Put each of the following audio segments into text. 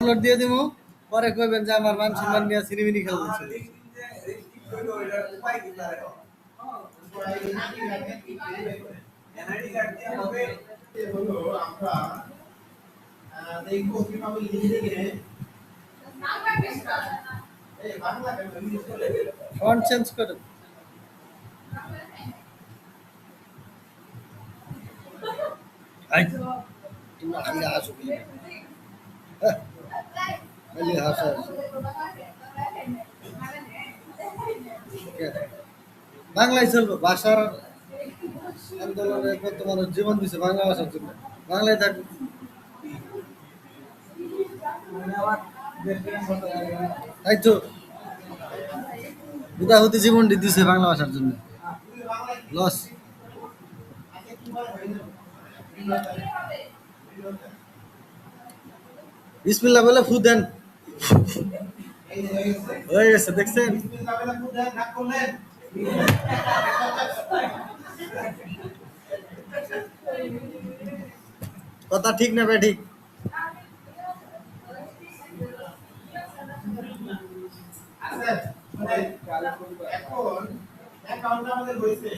Download দিয়ে দিমু, পরে কইবেন যে আমার মান সম্মান নিয়ে সিনেমিনি খেলতেছে। আমরা দেখবো কিভাবে লিখে ফন্ট চেঞ্জ করে তুমি খালি হাসো কি খালি হাসা বাংলায় চলবো। ভাষার আন্দোলনে তোমার জীবন দিছে বাংলা ভাষার জন্য, বাংলায় থাকবে। তাই তো হুদাহুদি জীবন দিছে বাংলা ভাষার জন্য, লস। বিসমিল্লাহ বলে ফু দেন, হয়ে গেছে দেখছেন। কথা ঠিক না ঠিক? এখন অ্যাকাউন্ট আমাদের হয়েছে,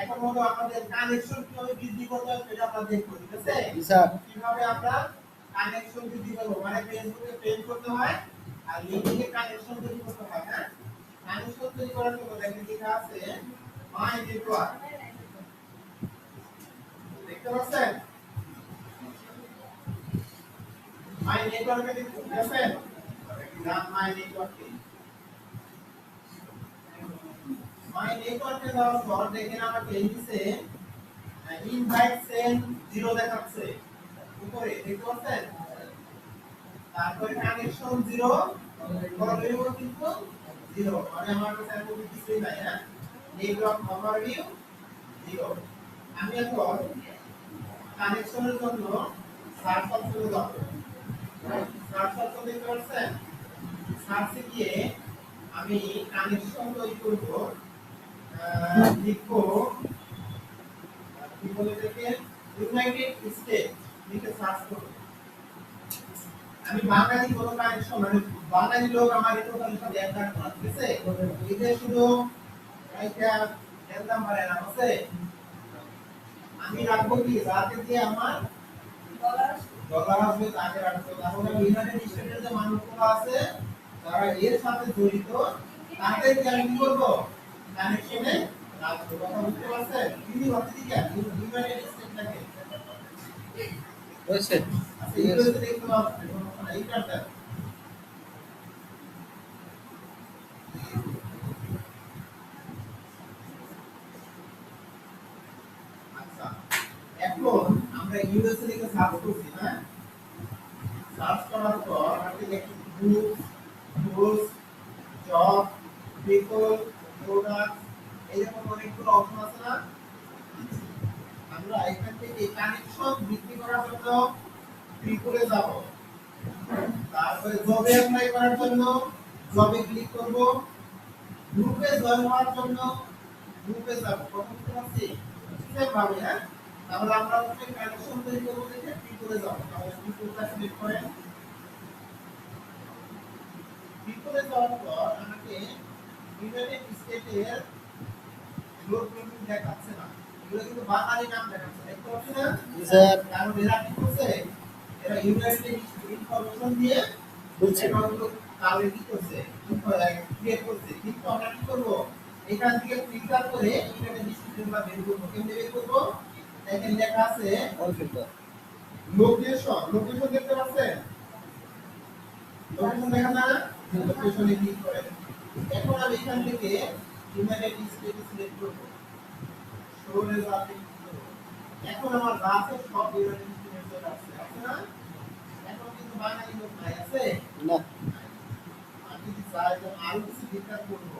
এখন হলো আমাদের কানেকশন কিভাবে বৃদ্ধি করতে হবে সেটা আমরা দেখব, ঠিক আছে? স্যার কিভাবে আমরা কানেকশন বৃদ্ধি করব, মানে ফেসবুকে ফ্রেন্ড করতে হয় আর লিংকে কানেকশন তৈরি করতে হয়। হ্যাঁ, কানেকশন তৈরি করার জন্য দেখেন লেখা আছে মাই নেটওয়ার্ক, দেখতে পাচ্ছেন? মাই নেটওয়ার্কে দেখতে পাচ্ছেন? নাম মাই নেটওয়ার্ক। মাই নেটওয়ার্কে যাওয়ার পর দেখেন আমাকে দিছে ইনভাইট সেন্ড 0 দেখাচ্ছে উপরে, দেখতে পাচ্ছেন? তারপরে কানেকশন 0 ফরওয়ার্ড কিন্তু 0, মানে আমার কাছে আর কোনো কিছুই নাই। হ্যাঁ, নেটওয়ার্ক ওভারভিউ 0। আমি এখন কানেকশনের জন্য সার্চ অপশনে যাব। সার্চ অপশন দেখতে পাচ্ছেন? সার্চে গিয়ে আমি কানেকশন তৈরি করব, লিখবো কি বলে দেখেন ইউনাইটেড স্টেট লিখে সার্চ করব। আমি বাঙালি কোন কানেকশন, মানে বাঙালি লোক আমার এই টোটাল সাথে অ্যাড রাখবো না, ঠিক আছে? এটা শুধু এইটা একদম মানে না আছে, আমি রাখবো কি যাতে দিয়ে আমার ডলার আসবে তাকে রাখবো। তাহলে ইউনাইটেড স্টেটের যে মানুষগুলো আছে যারা এর সাথে জড়িত তাদেরকে আমি কি করব কানেকশনে রাখবো। কথা বুঝতে পারছেন? ইউনিভার্সিটি কি ইউনাইটেড স্টেটটাকে হয়েছে ইউএসএ দেখতে পাচ্ছেন এইটা এখন আমরা ইউএসএ লিখে সার্চ করছি। হ্যাঁ, সার্চ করার পর আমাকে দেখি group, course, job, people, product, এরকম অনেকগুলো অপশন আছে না? আমরা এখান থেকে কানেকশন বৃদ্ধি করার জন্য পিপলে যাব, তারপরে জবে অ্যাপ্লাই করার জন্য জবে ক্লিক করব, গ্রুপে জয়েন হওয়ার জন্য গ্রুপে যাব। প্রথম ক্লাসে সেম ভাবে। হ্যাঁ, তাহলে আমরা হচ্ছে কানেকশন তৈরি করব দেখে পিপলে যাব। তাহলে পিপলটা সিলেক্ট করেন। পিপলে যাওয়ার পর আমাকে ইউনাইটেড স্টেটের গ্লোব নেম দেখাচ্ছে না, এগুলো কিন্তু বাঙালি নাম দেখাচ্ছে, দেখতে পাচ্ছেন না স্যার? কারণ এরা কি করছে, এরা ইউনাইটেড ইনফরমেশন দিয়ে বলছে এগুলো কালে কি করছে, ক্রিয়েট করছে। কিন্তু আমরা কি করব, এখান থেকে ফিল্টার করে ইউনাইটেড স্টেটগুলো বের করব। কেমনে বের করব? দেখেন লেখা আছে অল ফিল্টার লোকেশন, লোকেশন দেখতে পাচ্ছেন? লোকেশন দেখা না? লোকেশনে ক্লিক করেন। এখন আমি এখান থেকে ইউনাইটেড স্টেট সিলেক্ট করব, শো রেজাল্ট ক্লিক করব। এখন আমার রাতে সব ইউনাইটেড স্টেটস আছে, আছে না? এখন কিন্তু বাঙালি লোক নাই, আছে না? আমি যদি চাই যে আরো কিছু ফিল্টার করব,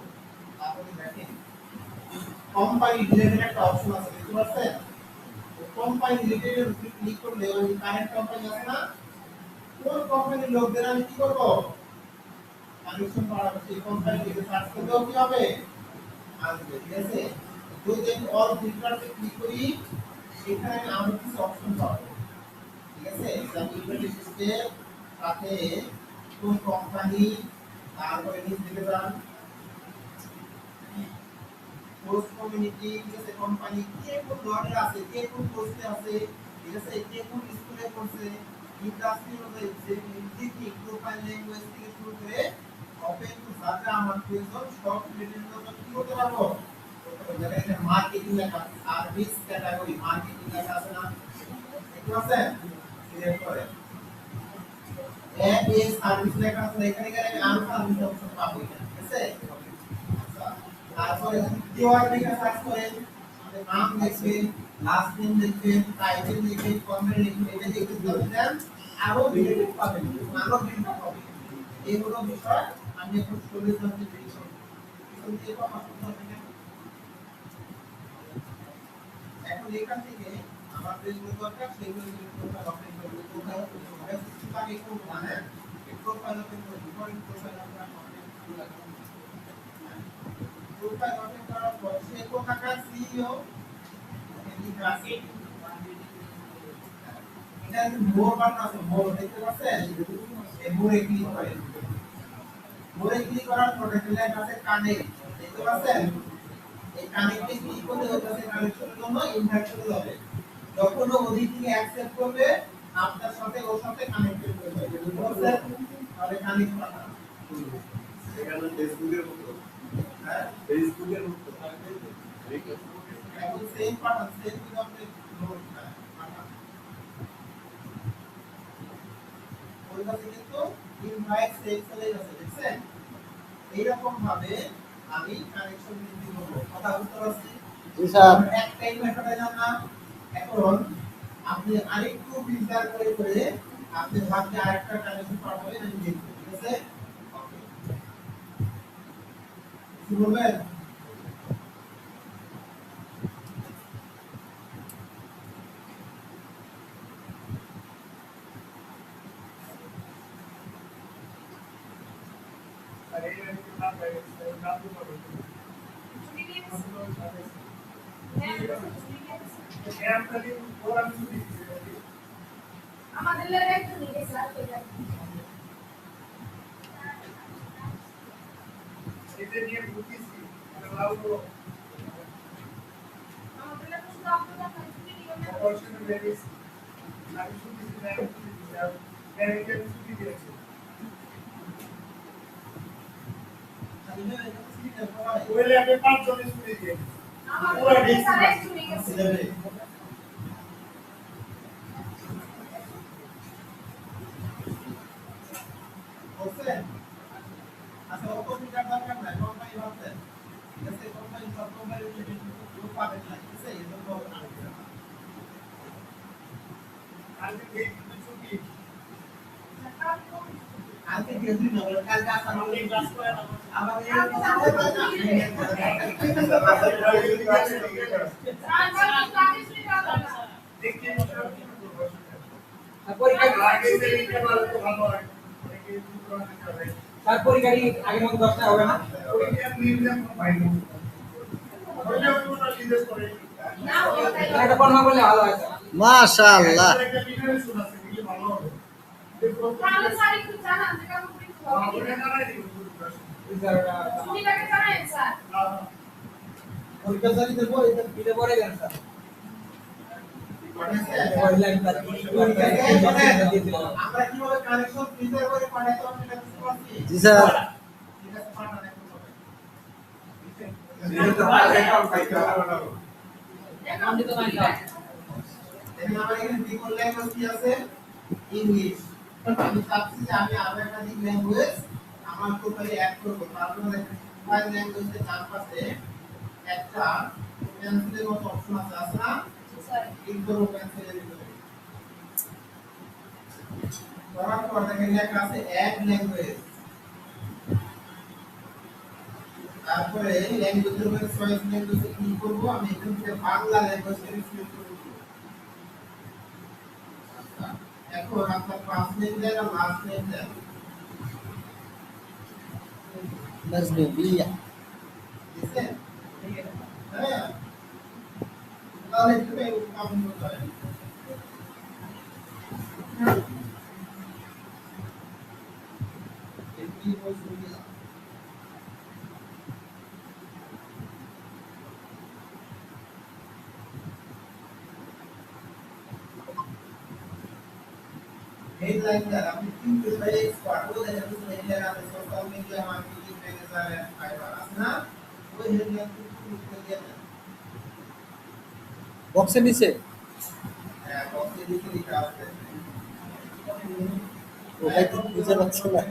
তাহলে দেখেন কোম্পানি রিলেটেড একটা অপশন আছে, দেখতে পাচ্ছেন? কোম্পানি রিলেটেড এর উপর ক্লিক করলে ওই কারেন্ট কোম্পানি আছে না, কোন কোম্পানির লোকদের আমি কি করব কানেকশন করাবো, সেই কোম্পানিকে সার্চ করলেও কি হবে আসবে, ঠিক আছে? যদি আমি অল ফিল্টারতে ক্লিক করি সেখানে আমি আরো কিছু অপশন পাবো, ঠিক আছে? আমি ইউনাইটেড স্টেট সাথে কোন কোম্পানি, তারপরে নিচ দিকে যান পোস্ট কমিউনিটি, ঠিক আছে, কোম্পানি কে কোন ধরনের আছে, কে কোন পোস্টে আছে, ঠিক আছে, কে কোন স্কুলে পড়ছে, ইন্ডাস্ট্রি হচ্ছে মিউজিক প্রোফাইল ল্যাঙ্গুয়েজ থেকে শুরু করে ওপেন টু যাতে আমার প্রয়োজন সব বিভিন্ন কি করতে পারবো। যেটা এটা মার্কেটিং লেখা, সার্ভিস ক্যাটাগরি মার্কেটিং লেখা আছে না, দেখতে পাচ্ছেন, সিলেক্ট করে এ সার্ভিস লেখা আছে, এখানে গেলে আমি আরো সার্ভিস অপশন পাবো, ঠিক আছে। তারপরে কিওয়ার্ড লিখে সার্চ করেন, আমাদের নাম লিখবেন, লাস্ট নেম লিখবেন, টাইটেল লিখবেন, কমেন্ট লিখবেন, এটা লিখে দিবেন, আরো ভিডিও পাবেন, আরো ভিডিও পাবেন। এই হলো বিষয়। আমি এখন চলে যাচ্ছি ভিডিও এখন এখান থেকে আমার যেগুলো দরকার সেগুলো প্রোফাইল ওপেন করব। প্রোফাইল ওপেন করব কিছু আগে কোন মানে প্রোফাইল ওপেন করব, প্রোফাইল আমরা প্রোফাইল ওপেন করার পর সে কোথাকার সিইও এটা মোর বাটন আছে, মোর দেখতে পাচ্ছেন, এই মোরে ক্লিক করেন। মোরে ক্লিক করার পর লেখা আছে কানেক্ট, দেখতে পাচ্ছেন, এই কানেক্টে ক্লিক করলে হচ্ছে কানেকশনের জন্য ইনভাইট চলে যাবে। যখন ও ওদিক থেকে অ্যাকসেপ্ট করবে আপনার সাথে ওর সাথে কানেক্টেড হয়ে যাবে, বুঝছেন, তাহলে কানেক্ট পাঠান। এখানে ফেসবুকের মতো, হ্যাঁ ফেসবুকের মতো এখন সেম পাঠান, সেম কিন্তু আপনি নোট পাঠান ওর কাছে কিন্তু ইনভাইট সেভ চলে গেছে, দেখছেন। এইরকম ভাবে আমি কানেকশন বৃদ্ধি করব, কথা বুঝতে পারছি। জি স্যার, একটাই মেথডে যান না, এখন আপনি আরেকটু ফিল্টার করে করে আপনি ভাবতে আরেকটা কানেকশন পাঠাবেন, আমি দেখব, ঠিক আছে। ওকে, কি বলবেন? আরে এই না ভাই, নাম তো বলুন। আমাদের লাগে একটু নিয়ে স্যার এটা নিয়ে বুঝিছি লাউলো আমাদের লাগে শুধু আপনারা কানেক্ট করে অপশন ভেরিস আমি শুধু ম্যানেজার ছুটি দিয়েছে ওইলে আমি 5 জনের ছুটি দিয়েছি আমাদের স্যার ছুটি গেছে ওকে। আচ্ছা অত মিটার দরকার নাই, কোম্পানি ভাবছে ঠিক আছে, কোম্পানি সব কোম্পানি লোক পাবে না, ঠিক আছে, এই জন্য কালকে এই ছুটি কালকে দিয়ে দিন না, কালকে আসা হবে ক্লাস করে আবার এই দেখি পরীক্ষা আগে দিতে পারলে তো ভালো হয়। তার পরীক্ষা কি আগের মতো 10টা হবে না? পরীক্ষা নির্ণয় পাইলো ওইটা পুরো লিডার করে না, এটা কনফার্ম করলে ভালো হয়। মাশাআল্লাহ, একটা ডিনারেশন আছে কি ভালো হবে। তাহলে স্যার একটু জানান যে কেমন পরীক্ষা হবে। ওটা জানাই দিন ছুটিটাকে জানাই স্যার। পরীক্ষা জানি দেব, এটা দিলে পরে দেন স্যার। আমরা কিভাবে কানেকশন ফিল্টার করে পাঠাতে হবে এটা বুঝতে পারছি। জি স্যার, ঠিক আছে, পাঠান এখন হবে। এটা তো অ্যাকাউন্ট পাইতে হবে। অ্যাকাউন্ট দিতে পারি না। দেখেন আমার এখানে ডিফল্ট ল্যাঙ্গুয়েজ কি আছে? ইংলিশ। আমি চাচ্ছি যে আমি আরো একটা ল্যাঙ্গুয়েজ আমার প্রোফাইলে অ্যাড করব। তারপরে প্রোফাইল ল্যাঙ্গুয়েজের ডান পাশে একটা পেন্সিলের মতো অপশন আছে, আছে না? স্যার, ক্লিক করব পেন্সিলের ভিতরে। করার পর দেখেন লেখা আছে অ্যাড ল্যাঙ্গুয়েজ। তারপরে ল্যাঙ্গুয়েজের উপরে চয়েস ল্যাঙ্গুয়েজে ক্লিক করব, আমি এখান থেকে বাংলা ল্যাঙ্গুয়েজে সিলেক্ট করব। আচ্ছা, এখন আপনার ফার্স্ট নেম দেন আর লাস্ট নেম দেন। নাজমিয়া দিছেন? হ্যাঁ, তাহলে তুমি কাউন্ট করতে হবে। Headline that আপনি কিন্তু ভাই এক্সপার্ট ও দেখেন তো হেডলাইন আছে social media marketing manager and Fiverr আছে না ওই হেডলাইন কিন্তু লিখে দিয়ে দেন বক্সের নিচে হ্যাঁ বক্সে লিখে লিখে আছে ওটাই তো বুঝে পাচ্ছি না।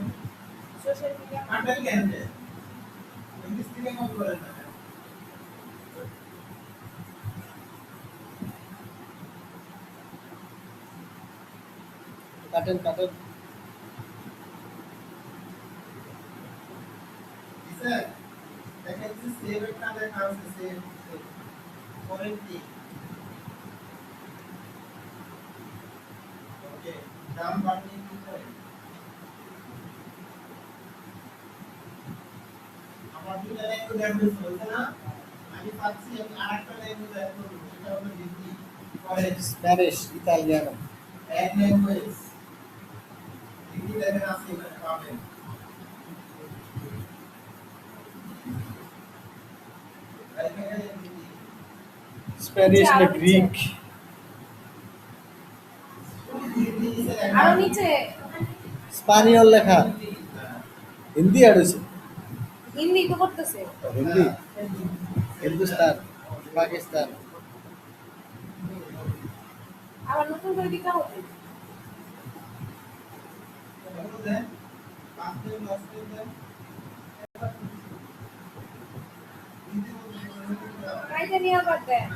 সোশ্যাল মিডিয়া আন্ডার কেন ইংলিশ থেকে কম করেন না কাটেন কাটেন। স্যার দেখেন যে সেভ একটা লেখা আছে সেভ করেন কি ওকে ডাউন বাটনে ক্লিক করেন আমার দুইটা ল্যাঙ্গুয়েজ অ্যাড হয়েছে না আমি পাচ্ছি আমি আরেকটা ল্যাঙ্গুয়েজ অ্যাড করব সেটা হলো হিন্দি করেন স্প্যানিশ ইতালিয়ানো অ্যাড ল্যাঙ্গুয়েজ হিন্দি দেখেন আছে এখানে পাবেন এখানে হিন্দি স্প্যানিশ না গ্রিক হিন্দি নিচে লেখা আরো নিচে স্পানিয়ল লেখা হিন্দি অ্যাড হয়েছে। হিন্দি তো করতেছে হিন্দি হিন্দুস্তান পাকিস্তান আবার নতুন করে দিতে হবে দেন পাঁচ দিন লস করে দেন কাইটা নিয়ে আবার দেন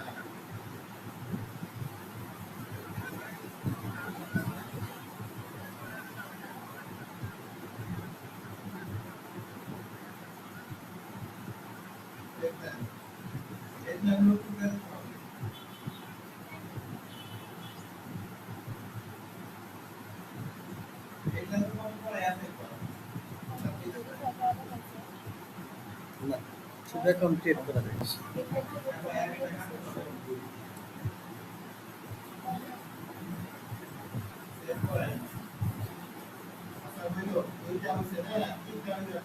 দেখেন এটা নতুন করে এটা তো কম করে আছে না শুধু এখন ক্রিয়েট করা হয়েছে। সেভ করেন আচ্ছা হলো দুইটা আছে না তিনটা হলো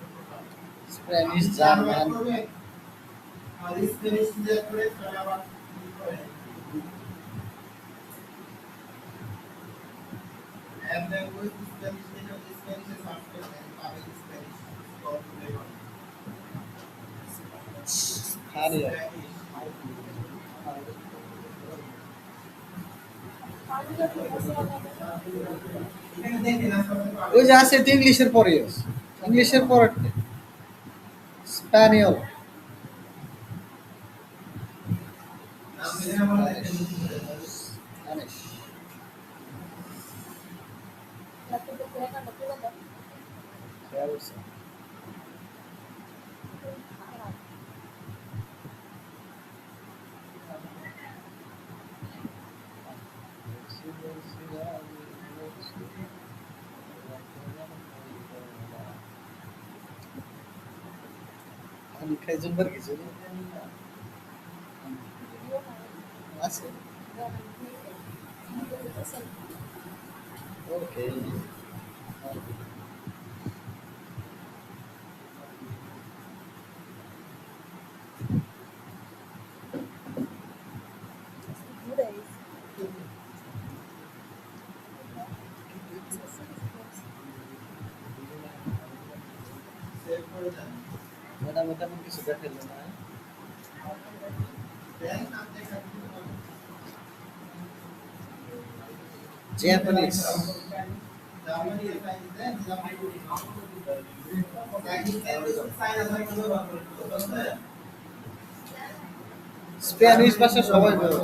স্প্যানিশ জার্মান আর স্প্যানিশ সিলেক্ট করে তাহলে আবার ক্লিক করেন অ্যাড ল্যাঙ্গুয়েজ স্প্যানিশ থেকে স্প্যানিশে সার্চ করবেন পাবেন স্প্যানিশ সলভ করে স্থানীয় এখানে দেখেন আসলে ওই যে আছে ইংলিশের পরে আছে ইংলিশের পরে স্প্যানিয়ল নাম দিলে আমার দেখেন স্প্যানিশ খেয়াল হয়েছে। আমি খাইজনবার কিছু আছে ওকে সেভ করে দেন ম্যাডাম তেমন কিছু দেখাইল না দেন আপনি একটা জাপানিজ জার্মানি সাইন দেন জার্মানি সাইন আছে কোনো ব্যবহার করতে স্প্যানিশ ভাষা সবাই বলে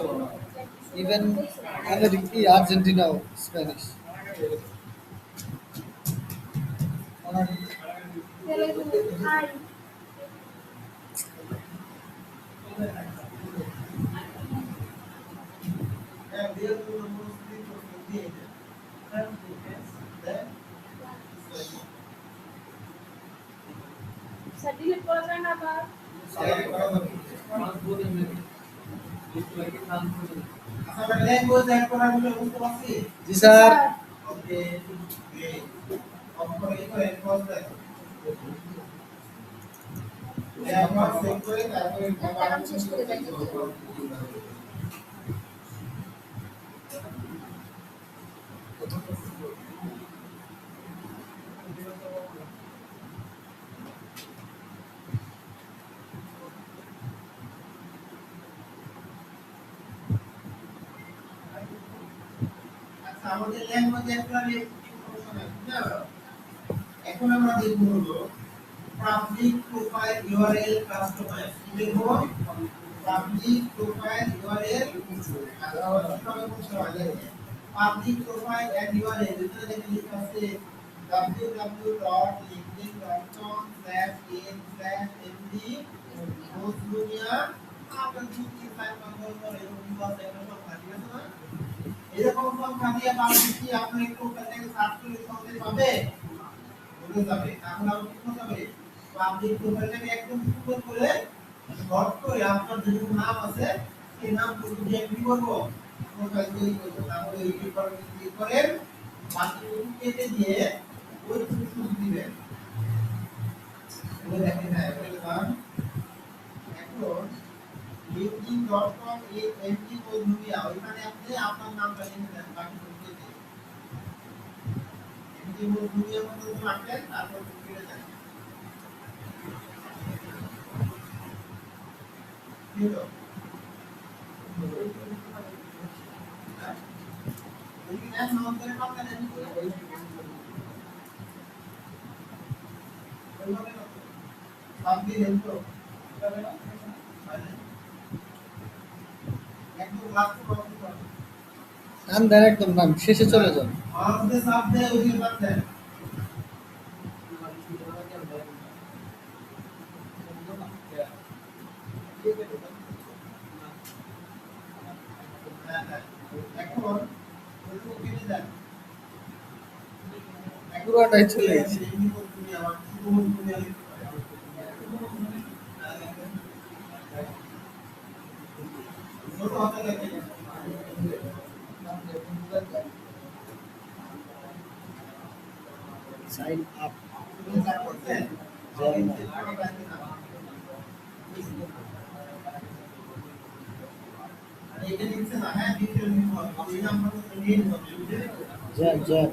ইভেন আমেরিকা আর্জেন্টিনাও স্প্যানিশ হ্যাঁ দিয়ে তো মুসলিম দিয়ে দেন দেন সার্টিফিকেট করা যায় না আবার আচ্ছা ল্যাঙ্গুয়েজ অ্যাড করা হলো বুঝতে পারছি জি স্যার ওকে অফ করে এই করে পজ দেন একবার সেভ করে তারপরে একটা কাম শেষ করে যাই কিন্তু। আচ্ছা আমাদের ল্যাঙ্গুয়েজে একটা ইনফরমেশন আছে না এখন আমরা দেখব হলো পাবলিক প্রোফাইল ইউআরএল কাস্টমাইজ কি দেখব public profile URL public profile and URL যেটা দেখে লেখা আছে www.linkedin.com/in/md দুনিয়া আপনার দুটি ফাইল কন্ট্রোল করে এরকম আছে একটা সংখ্যা ঠিক আছে না এরকম সংখ্যা দিয়ে পাবলিক কি আপনি একটু ওখান থেকে সার্চ করে সহজে পাবে বলে যাবে তাহলে আপনি কি করতে পাবলিক প্রোফাইলটাকে একদম সুন্দর করে শর্ট করে আপনার যে নাম আছে সেই নামটুকু দিয়ে কি করব প্রোফাইল তৈরি করব তাহলে এই পেপারে ক্লিক করেন বাকিটুকু কেটে দিয়ে ওই টুকু দিবেন বলে দেখেন না এটা দাম এখন linkedin.com এই এমটি বন্ধুরা ওইখানে আপনি আপনার নামটা লিখে দেন বাকিটুকু কেটে এমটি বন্ধুরা মতো রাখেন তারপর কেটে দেন Hello. लेकिन ऐसा ना होता है कब करने की आप भी हेल्प करो एक दो लाख को নাম দেন একদম নাম শেষে চলে যান आप के साथ दे उसी बात है এখন ওইটুকু কেটে দেন পুরোটাই চলে গেছে sign up join join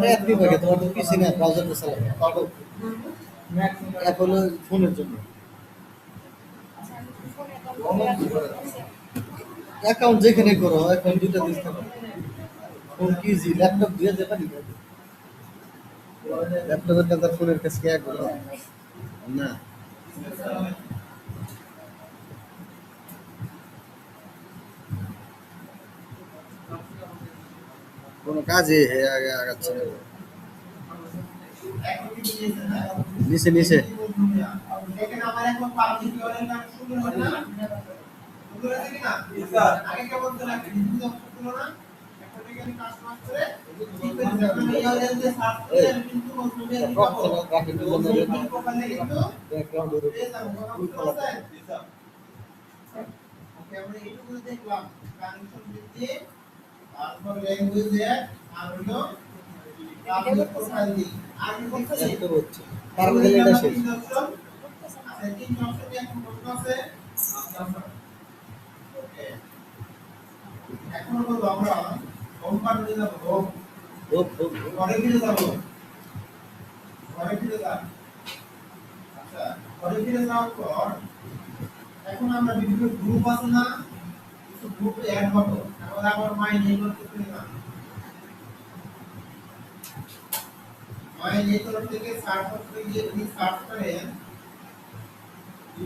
app দিবে তোমার তো পিসি না ব্রাউজারটা চালাবে অ্যাপ হলো ফোনের জন্য অ্যাকাউন্ট যেখানে করো অ্যাকাউন্ট দুটো দিতে হবে ফোন কি জি ল্যাপটপ দিয়ে দেবা নি ল্যাপটপের কাছে ফোনের কাছে কি এক না কোনো কাজে আগাচ্ছে না নিচে নিচে দেখেন আমার এখন পাবলিক ইউআরএল নাম শুরু হলো না শুরু হয়েছে কি না আগে কেমন ছিল একটা ডিজিটাল অপশন ছিল না এখন এখানে কাস্টমার করে ঠিক করে যখন ইউআরএল দিয়ে সার্চ করে আমি কিন্তু মধ্যে প্রোফাইলে কিন্তু ব্যাকগ্রাউন্ড পেজ আমি ওকে আমরা এইটুকু দেখলাম ট্রানজিশন দিতে তারপর ল্যাঙ্গুয়েজ এর আর হলো পাবলিক প্রোফাইল দি আর কি করতেছি এত হচ্ছে পারমানেন্ট এটা শেষ সেটিং অপশন এখন কোন আছে ওকে এখন বলবো আমরা হোম পার্টে যাব হোম পরে ফিরে যাব পরে ফিরে যাব আচ্ছা পরে ফিরে যাওয়ার পর এখন আমরা বিভিন্ন গ্রুপ আছে না কিছু গ্রুপে অ্যাড হবো তাহলে আবার মাই নেটওয়ার্ক করতে না মাই নেটওয়ার্ক থেকে সার্চ করতে গিয়ে আপনি সার্চ করেন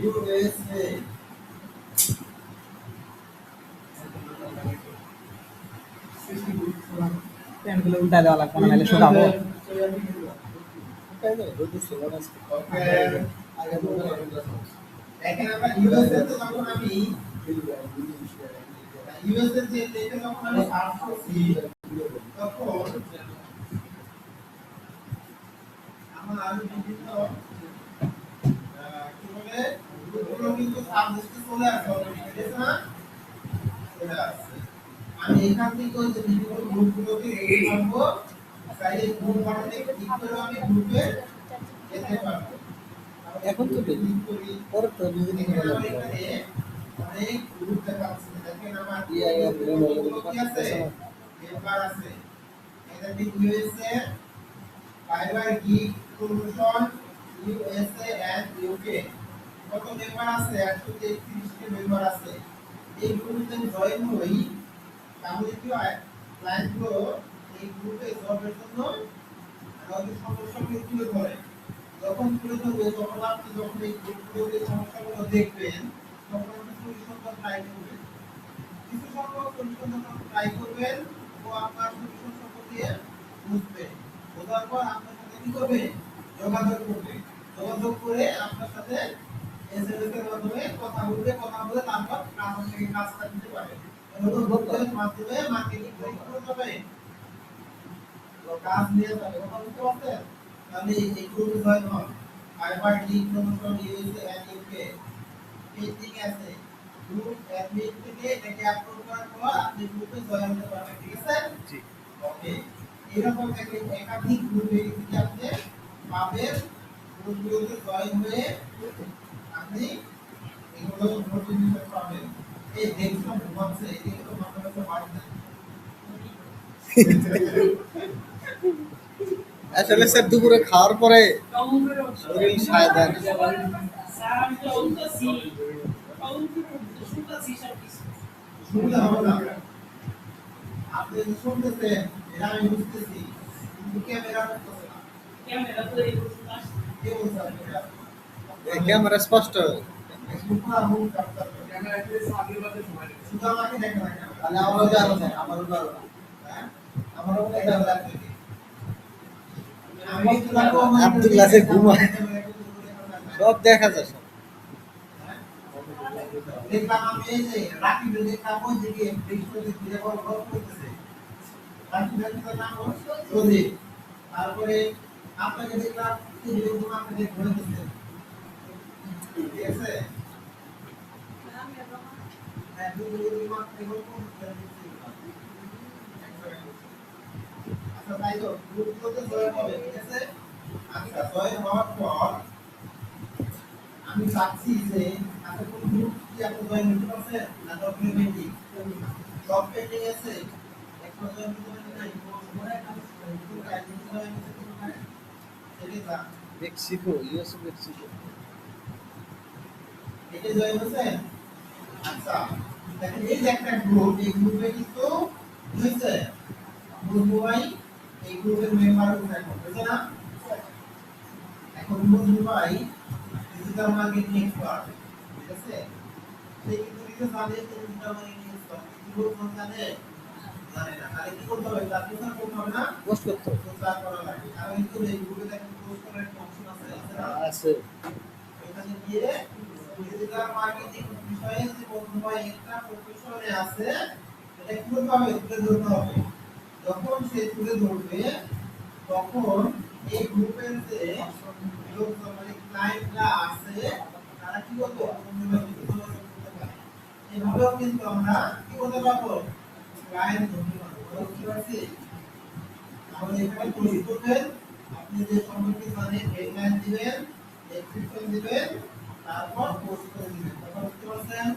USA প্যান্টগুলো উল্টা দেওয়া লাগবে না নাহলে শুকাবো তাই না রোদ ছিল না ওকে আগে মোবাইল দেখেন আমরা USA তে যখন আমি USA তে দেখে যখন আমি সার্চ করছি তখন আমার বিভিন্ন কি বলে গ্রুপগুলো কিন্তু সাবজেক্টে চলে আসে অলরেডি ঠিক আছে না চলে আসছে আমি এখান থেকে ওই যে বিভিন্ন গ্রুপগুলোকে দেখতে পারবো, চাইলে গ্রুপ বাটনে ক্লিক করে আমি গ্রুপে যেতে পারবো। এখন তো ঠিক। ক্লিক করি, পরে তো নিজে নিজে এখানে ভালো আমার লাগবে। এখানে অনেক গ্রুপ দেখাচ্ছে, দেখেন আমার EIR গ্রুপগুলো কি আছে, মেম্বার আছে, এখানে USA, Fiverr gig solution, USA and UK, কত মেম্বার আছে? 133 টি মেম্বার আছে। এই গ্রুপে জয়েন হই, তাহলে কি হয়, ক্লায়েন্টগুলো এই গ্রুপে জয়েনের জন্য আমাদের সমস্যাগুলো তুলে ধরে। যখন তুলে ধরবে, তখন আপনি যখন এই গ্রুপগুলোতে সমস্যাগুলো দেখবেন, তখন আপনি সলিউশন ট্রাই করবেন। কিছু সংখ্যক সলিউশন যখন ট্রাই করবেন, ও আপনার সলিউশন সম্পর্কে বুঝবে। বোঝার পর আপনার সাথে কি করবে? যোগাযোগ করবে। যোগাযোগ করে আপনার সাথে এসএমএস এর মাধ্যমে কথা বলবে, কথা বলে তারপর আপনার থেকে কাজটা দিতে পারবে। এগুলো গ্রুপের মাধ্যমে মার্কেটিং করে যাবে, কাজ নিয়ে যাবে। কথা বুঝতে পারছেন? তাহলে এই গ্রুপে জয়েন হন। Fiverr gig promotion USA and UK pending আছে। গ্রুপ অ্যাডমিন থেকে এটাকে আপলোড করার পর আপনি গ্রুপে জয়েন হতে পারবেন, ঠিক আছে? জি। ওকে, এরকম থেকে একাধিক গ্রুপে যদি আপনি পাবেন, গ্রুপগুলোতে জয়েন হয়ে আপনি এগুলো নোটিফিকেশন পাবেন। এই দেখুন ঘুমাচ্ছে, এই তো মাথা ব্যথা বাড়ছে। আসলে স্যার দুপুরে খাওয়ার পরে শরীর সায় দেয় না। শুনলে হবে না, আপনি যে শুনতেছেন এটা আমি বুঝতেছি, কিন্তু ক্যামেরা করতেছে না। কে বলছে আপনাকে? ক্যামেরা স্পষ্ট। পুরা মুখ কাটতে শুধু আমাকে দেখে না কেন? তাহলে আমারও জানো না, আমারও জানো না। হ্যাঁ? আমারও মনে এটা হয় লাগবে কি? আমি তো লাগবো আব্দুল্লাহ যে ঘুমায়, সব দেখা যায় সব। দেখলাম আমি এই যে রাকিব দেখলাম ওই দিকে বৃহস্পতি দিকে বড় বড় করতেছে। রাকিব দেখলাম নাম প্রদীপ। তারপরে আপনাকে দেখলাম এই যে ঘুম আপনাকে ঘুমাইতেছে। ঠিক আছে? হ্যাঁ, দুই ঘুম আপনাকে ঘুমাইতেছে। আচ্ছা, তাই তো গ্রুপগুলোতে জয়েন হবে, ঠিক আছে? আচ্ছা, জয়েন হওয়ার পর আমি চাচ্ছি যে আচ্ছা কোন গ্রুপ কি আপনি জয়েন করতে পারছেন না ডকুমেন্ট পেন্ডিং? সব পেন্ডিং আছে, একটা জয়েন করতে পারেন নাই, কোন কাজে জয়েন করতে পারেন সেটা মেক্সিকো, ইউএস মেক্সিকো। এটা জয়েন হয়েছেন। আচ্ছা, দেখেন এই যে একটা গ্রুপ, এই গ্রুপে কিন্তু হয়েছে গ্রুপ ভাই, এই গ্রুপের মেম্বার হয়েছে না? এখন বন্ধু ভাই ডিজিটাল মার্কেটিং এক্সপার্ট, ঠিক আছে? সে কিন্তু নিজে জানে যে ডিজিটাল মার্কেটিং এক্সপার্ট, কিন্তু লোকজন জানে জানে না। তাহলে কি করতে হবে? তার প্রচার করতে হবে না? পোস্ট করতে হবে। প্রচার করা লাগে। কারণ কিন্তু এই গ্রুপে দেখেন পোস্ট করার একটা অপশন আছে, আছে না? আছে। এখানে গিয়ে ডিজিটাল মার্কেটিং বিষয়ে যে বন্ধু ভাই একটা প্রফেশনে আছে, এটা কি করতে হবে? তুলে ধরতে হবে। যখন সে তুলে ধরবে, তখন এই গ্রুপের যে লোকজন মানে ক্লায়েন্টরা আছে, তারা কি করবে? এভাবেও কিন্তু আমরা কি করতে পারবো? ক্লায়েন্ট ধরতে পারবো। বুঝতে পারছি? তাহলে এখানে পোস্ট করবেন, আপনি যে সম্পর্কে জানেন হেডলাইন দিবেন, ডেসক্রিপশন দিবেন, তারপর পোস্ট করে দিবেন। কথা বুঝতে পারছেন?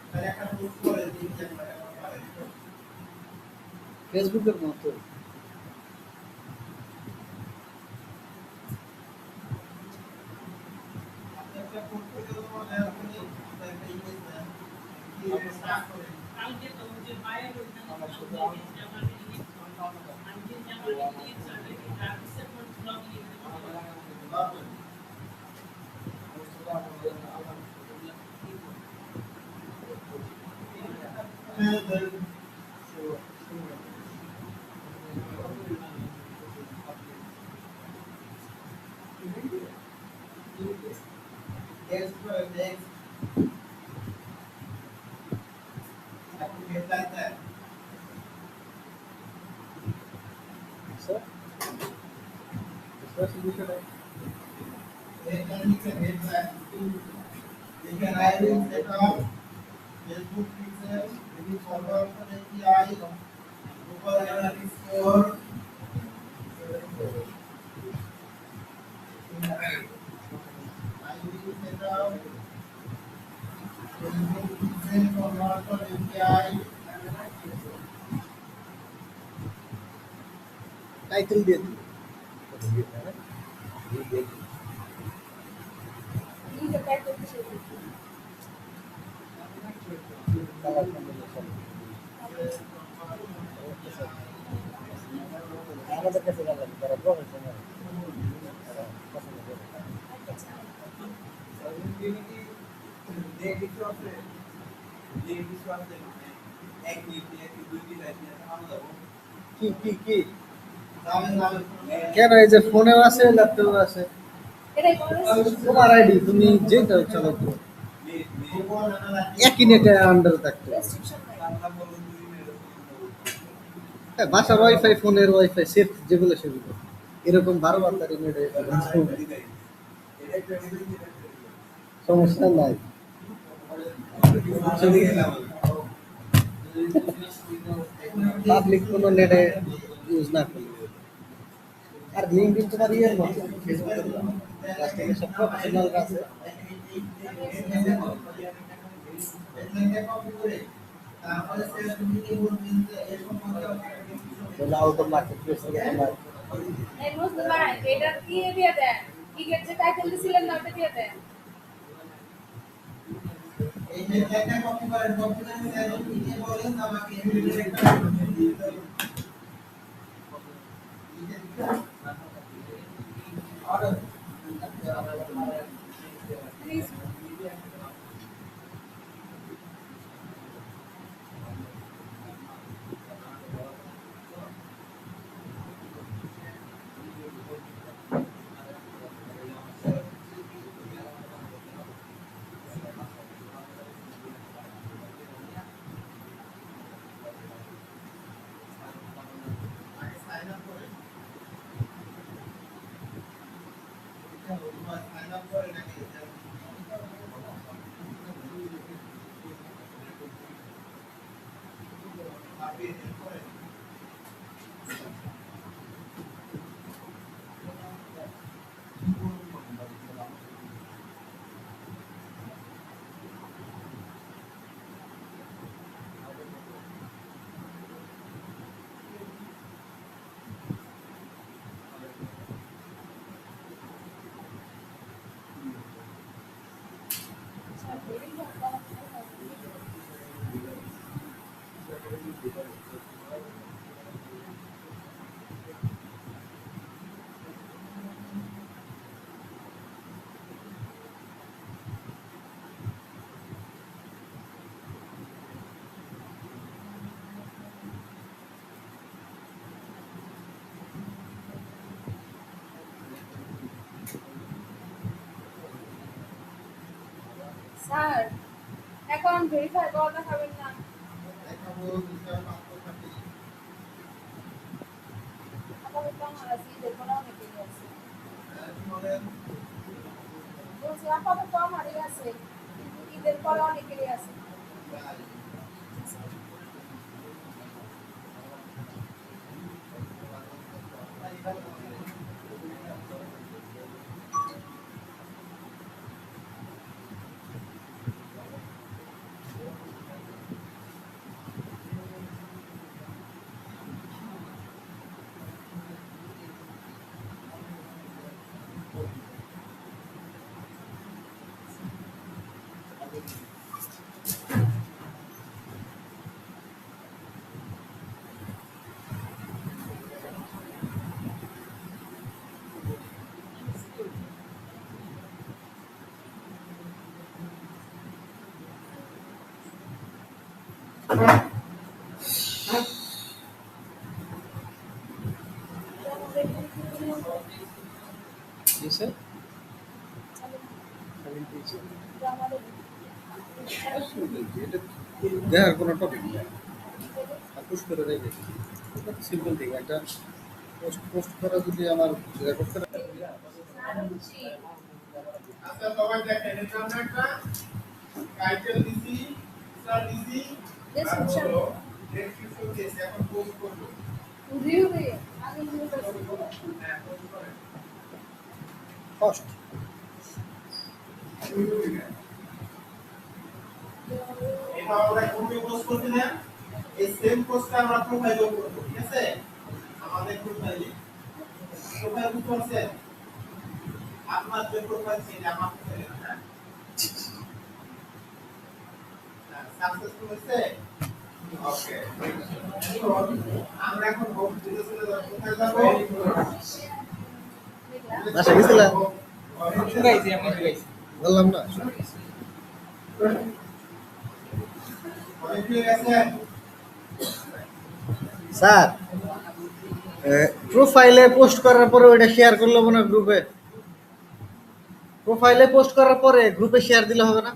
তাহলে একটা পোস্ট করে দিন যে আপনারা পারেন। ফেসবুকের মতো। আপনি একটা পোস্ট করে দেওয়ার পর আপনি একটা ইমেজ দেন, দিয়ে স্টার্ট করেন। পারবেন। হ্যাঁ, দেন। Next করেন, next। এখন হেডলাইন দেন। স্যার, স্যার বিষয়টা হেডলাইন লিখেন, হেডলাইন। এখানে writing set up, Facebook pixel, title দিয়ে দিই। লিখে প্যাক করতে শিখি। আমাদের কাছে ভালো লাগে, তারা প্রফেশনাল। কি কি কি কেন এই যে ফোনেও আছে ল্যাপটপেও আছে এটাই করে তোমার আইডি তুমি যেটা চালাও করো একই নেটে আন্ডার থাকতে হবে। রেস্ট্রিকশন নাই। হ্যাঁ, বাসার ওয়াইফাই ফোনের ওয়াইফাই সেট যেগুলো সেগুলো এরকম 12 বার্তারি নেটে সমস্যা নাই। পাবলিক কোনো নেটে ইউজ না করলে আর লিঙ্কডিন তোমার ইয়ের মতো ফেসবুকের মতো লাস্টে সব প্রফেশনাল আছে বলে আউট অফ মার্কেট প্লেস থেকে তোমার এই মুসলিম ভাই এটা কি দিয়ে দেন? কি যে টাইটেল দিছিলেন না ওটা দিয়ে দেন। এই যে একটা কপি করেন কপি করে নিয়ে বলেন আমাকে প্লিজ সাইন আপ করেন সাইন আপ করে নাকি আপনি করেন স্যার অ্যাকাউন্ট ভেরিফাই করা দেখাবেন না। দেখাবো দুটো পাসপোর্ট থাকে আপাতত আমার আছে ঈদের পরে অনেকেরই আছে। বলেন বলছি আপাতত আমারই আছে কিন্তু ঈদের পরে অনেকেরই আছে। কিসে এটা দেখার কোনো টপিক নেই আর পুশ করে রেখে সিম্পল থিং একটা পোস্ট করা যদি আমার রেকর্ড করা আচ্ছা সবাই দেখেন এটা আমরা একটা টাইটেল দিছি স্যার দিছি ডেসক্রিপশন ডেসক্রিপশন দিয়েছে এখন পোস্ট করব রিভিউ দিয়ে আগে রিভিউ করছি হ্যাঁ পোস্ট করেন ফার্স্ট এটা আমরা গ্রুপে পোস্ট করছিলাম এই সেম পোস্টটা আমরা প্রোফাইলে করব ঠিক আছে আমাদের প্রোফাইলে বুঝতে পারছেন আপনার যে প্রোফাইল সেটা আমার প্রোফাইলে না সাকসেসফুল হয়েছে ওকে আমরা এখন হোম পেজে চলে যাব কোথায় যাব আচ্ছা গেছিলা শুকাইছি আমি শুকাইছি বললাম না অনেক ঠিক আছে স্যার প্রোফাইলে পোস্ট করার পরে ওইটা শেয়ার করলে হবে না গ্রুপে প্রোফাইলে পোস্ট করার পরে গ্রুপে শেয়ার দিলে হবে না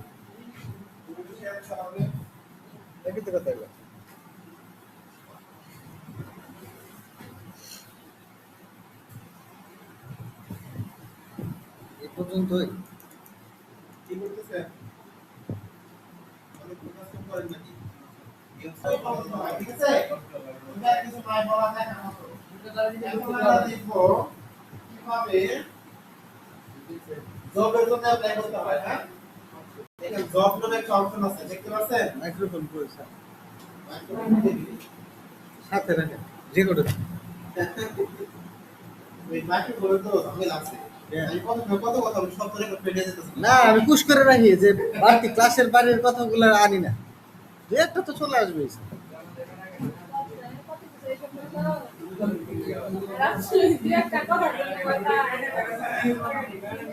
শেয়ার করতে দেখি তো কথা হলো এই পর্যন্তই কি করতেছেন অনেক ফোকাস করেন নাকি ঠিক আছে এটা কিছু নাই বলা যায় না এখন আমরা দেখবো কিভাবে জবের জন্য অ্যাপ্লাই করতে হয় হ্যাঁ এখানে জব নামে একটা অপশন আছে দেখতে পাচ্ছেন মাইক্রোফোন করেছে সাথে রাখেন রেকর্ড ওই মাইক্রো বলে তো ঝামেলা আছে আমি কত কথা বলি সব রেকর্ড পেয়ে যেতেছে না আমি পুশ করে রাখি যে বাড়তি ক্লাসের বাইরের কথাগুলো আনি না দু একটা তো চলে আসবে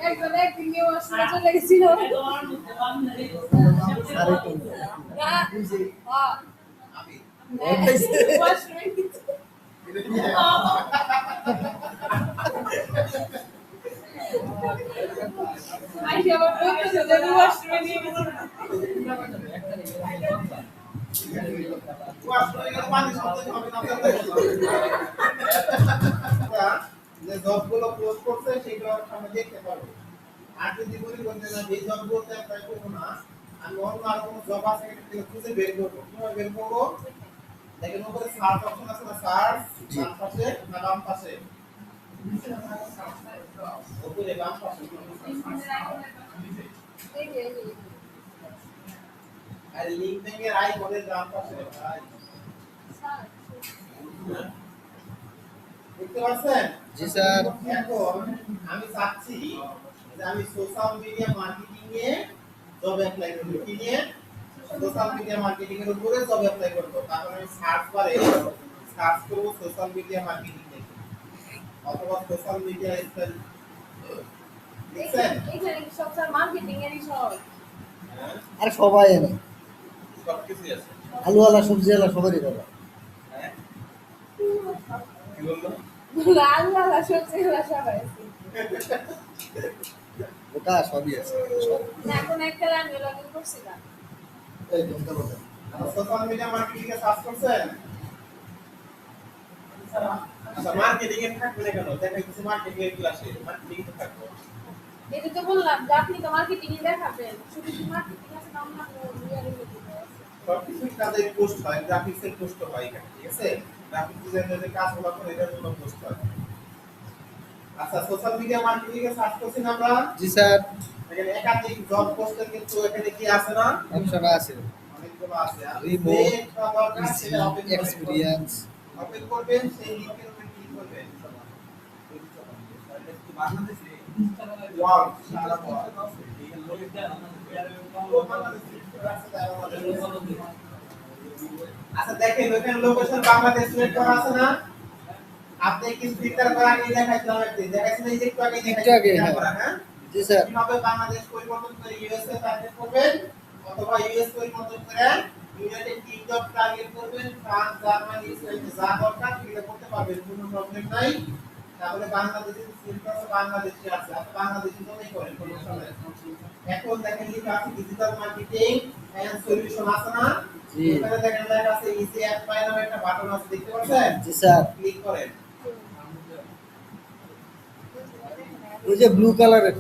একজন একদিন নিয়ে আসলে চলে গেছিল আরে কোন আমি আইসি আবার বলতেছে যে ওয়াশরুমে নিয়ে গেছে যে জবগুলো পোস্ট করছে সেগুলো আমরা দেখতে পারবো আর যদি বলি বলতে না এই জবগুলোতে অ্যাপ্লাই করবো না আমি অন্য আর কোনো জব আছে এটা থেকে খুঁজে বের করবো কিভাবে বের করবো দেখেন উপরে সার্চ অপশন আছে না সার্চ বাম পাশে না বাম পাশে উপরে বাম পাশে আর লিঙ্কডিন এর আইকনের বাম পাশে ভাই দেখতে পাচ্ছেন জি স্যার এখন আমি চাচ্ছি যে আমি সোশ্যাল মিডিয়া মার্কেটিং এ জব অ্যাপ্লাই করব কি নিয়ে সোশ্যাল মিডিয়া মার্কেটিং এর উপরে জব অ্যাপ্লাই করব তারপর আমি সার্চ বারে সার্চ করব সোশ্যাল মিডিয়া মার্কেটিং এ অথবা সোশ্যাল মিডিয়া স্টাইল দেখছেন এখানে সব স্যার মার্কেটিং এরই সব হ্যাঁ আর সবাই এনে সব কিছু আছে আলুওয়ালা সবজিওয়ালা সবারই দাদা হ্যাঁ কি বললো লাল লাল সবজি সব আছে ওটা সবই আছে সব না এখন একটা আমি লগইন করছিলাম এই কোনটা বলেন সোশ্যাল মিডিয়া মার্কেটিং এ সার্চ করছেন আচ্ছা মার্কেটিং এ থাকবে না কেন দেখা কিছু মার্কেটিং এর ক্লাসে মার্কেটিং এ থাকবে এটা তো বললাম যে আপনি তো মার্কেটিং এ দেখাবেন শুধু কি মার্কেটিং আছে না অন্য রিয়েলিটি আছে সবকিছু কাজে পোস্ট হয় গ্রাফিক্সের পোস্ট হয় এখানে ঠিক আছে গ্রাফিক ডিজাইনারের কাজগুলো করে এটার জন্য পোস্ট হয় আচ্ছা সোশ্যাল মিডিয়া মার্কেটিং এ সার্চ করছি না আমরা জি স্যার এখানে একাধিক জব পোস্টের কিন্তু এখানে কি আছে না অপশন আছে অনেকগুলো আছে আর Remote, যেটা দরকার সেটা ওপেন এক্সপিরিয়েন্স ওপেন করবেন সেই লিংকের উপরে ক্লিক করবেন বাংলাদেশে ওয়াও সারা আচ্ছা দেখেন ওখানে লোকেশন বাংলাদেশ সিলেক্ট করা আছে না আপনি কি ফিল্টার করা আগে দেখাইছিলাম একদিন দেখাইছেন এই যে একটু আগে একটু আগে, হ্যাঁ। করা হ্যাঁ জি স্যার কিভাবে বাংলাদেশ পরিবর্তন করে ইউএসএ টার্গেট করবেন অথবা ইউএস পরিবর্তন করে ইউনাইটেড কিংডম টার্গেট করবেন ফ্রান্স জার্মানি ইসরায়েল যা দরকার সেটা করতে পারবেন কোনো প্রবলেম নাই তাহলে বাংলাদেশের সিলেক্ট আছে বাংলাদেশে আছে আপনি বাংলাদেশে জন্যই করেন কোনো সমস্যা নাই এখন দেখেন লেখা আছে ডিজিটাল মার্কেটিং এন্ড সলিউশন আছে না জি। এখানে দেখেন লেখা আছে ইজি অ্যাপ্লাই নামে একটা বাটন আছে দেখতে পাচ্ছেন জি স্যার ক্লিক করেন ওই যে ব্লু কালারের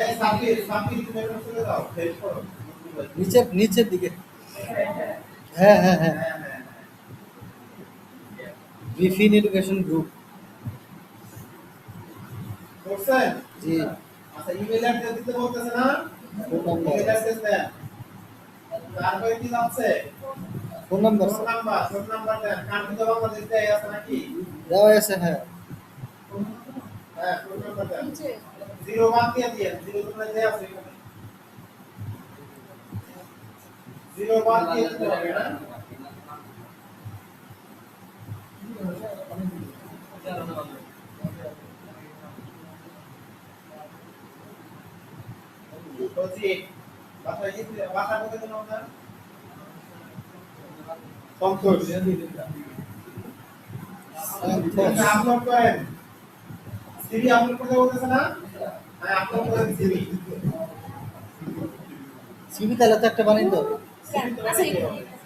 এই সাবির তুমি একটু চলে যাও হেল্প করো নিচের দিকে। হ্যাঁ হ্যাঁ হ্যাঁ, বিফিন এডুকেশন গ্রুপ। করছেন? জি, আচ্ছা, ইমেল অ্যাড্রেস দিতে বলতেছে না? ফোন নাম্বার, ইমেল অ্যাড্রেস দেন। তারপরে কি যাচ্ছে? ফোন নাম্বার ফোন নাম্বার দেন। কান্ট্রি তো বাংলাদেশ দেয় আছে নাকি? দেওয়া আছে। হ্যাঁ, হ্যাঁ, ফোন নাম্বার দেন। নিচে 01 দিয়ে দিয়েন। 0 তোমরা দেয়া আছে এখানে। 01 দিয়ে দিতে হবে না? বলছি, বাসায় গেছি, বাসা কোথায় যেন আপনার? সন্তোষ। আপলোড করেন। সিভি আপলোড করতে বলতেছে না? হ্যাঁ, আপলোড করেন সিভি। সিবি তাহলে তো একটা বানাই তো। আচ্ছা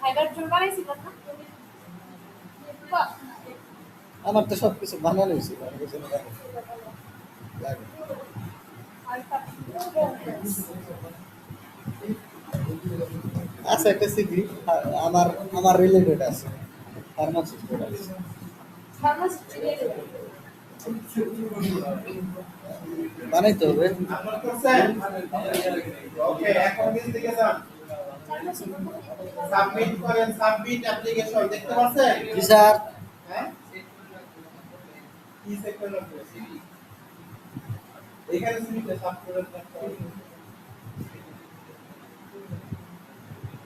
ফাইবার জোর বানাইছি না বাহ আমার তো সব কিছু বানানো হয়েছে, আমার কিছু লাগে। আচ্ছা, একটা সিবি আমার আমার রিলেটেড আছে, ফার্মাসিস্ট আছে। বানাইতে হবে। আপলোড করছেন? ওকে, এখন নিচ দিকে যান। সাবমিট করেন, সাবমিট অ্যাপ্লিকেশন দেখতে পাচ্ছেন? জি স্যার। হ্যাঁ? কি সেকশন আছে? এখানে সিভিতে সাব করে রাখতে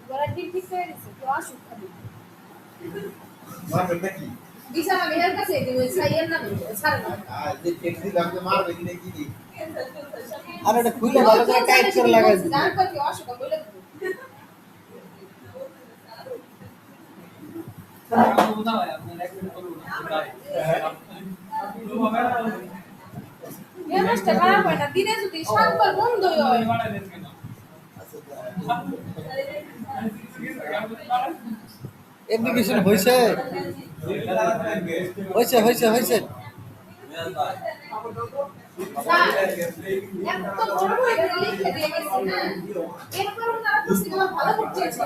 ওয়ারেন্টি ঠিক হয়ে গেছে তো আসুক খালি মারবে নাকি? বিছানা মেয়ের কাছে দেব সাইয়ের নামে ছাড় না আর যে টেক্সি লাগবে মারবে কি নাকি কি? আর এটা খুলে ভালো করে টাইট করে লাগাই দিই। জান কত আসুক বলে দেব এ মাসটা খারাপ হয় না দিনে যদি সাতবার বন্ধ হয় অ্যাপ্লিকেশন হয়েছে হয়েছে হয়েছে হয়েছে। স্যার এত বড় বড় করে লিখে দিয়ে গেছে না এরপর ওনারা পুস্তিকা ভালো করতে চাইছে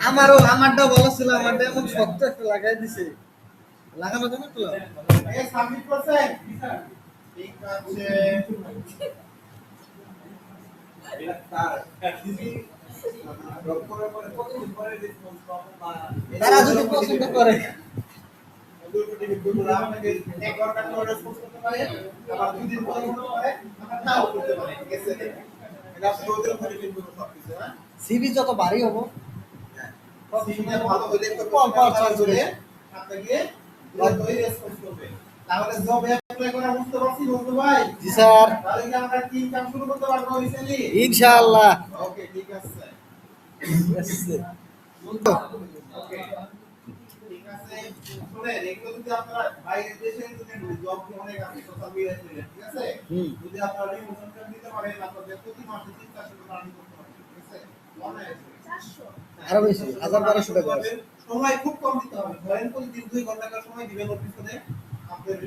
আমারটা ভালো ছিল, আমারটা এমন শক্ত একটা লাগাই দিছে, লাগানো কেন তো এ সাবমিট করছেন? ঠিক আছে। তারা যদি পছন্দ করে। আপনাকে 1 ঘন্টা পরে রেসপন্স করতে পারে, আবার 2 দিন পরে করতে পারে, আবার নাও করতে পারে। ঠিক আছে? এটা আপনি ওদের উপরে ডিপেন্ড করে সবকিছু, হ্যাঁ? সিভি যত ভারী হবো সিভিটা ভালো হলে তো কম পাওয়ার চান্স হলে বেশি। আপনাকে দ্রুত রেসপন্স করবে। তাহলে জব অ্যাপ্লাই করা বুঝতে পারছি বন্ধু ভাই? জি স্যার, তাহলে কি আমরা টিম কাজ শুরু করতে পারবো রিসেন্টলি? ইনশাআল্লাহ। ওকে, ঠিক আছে। ওকে, ঠিক আছে। শুনেন, এগুলো যদি আপনারা বাইরের দেশে যদি জব অনেক আছে সোশ্যাল মিডিয়াতে, ঠিক আছে? যদি আপনারা রিমোশন দিতে পারেন, আপনাদের প্রতি মাসে 3-400 টাকা আর্নিং করতে পারবেন, ঠিক আছে? অনেক 400 আরো বেশি, 1200 টাকা আছে। সময় খুব কম দিতে হবে। ধরেন প্রতিদিন 2 ঘন্টা করে সময় দিবেন ওর পিছনে, আপনার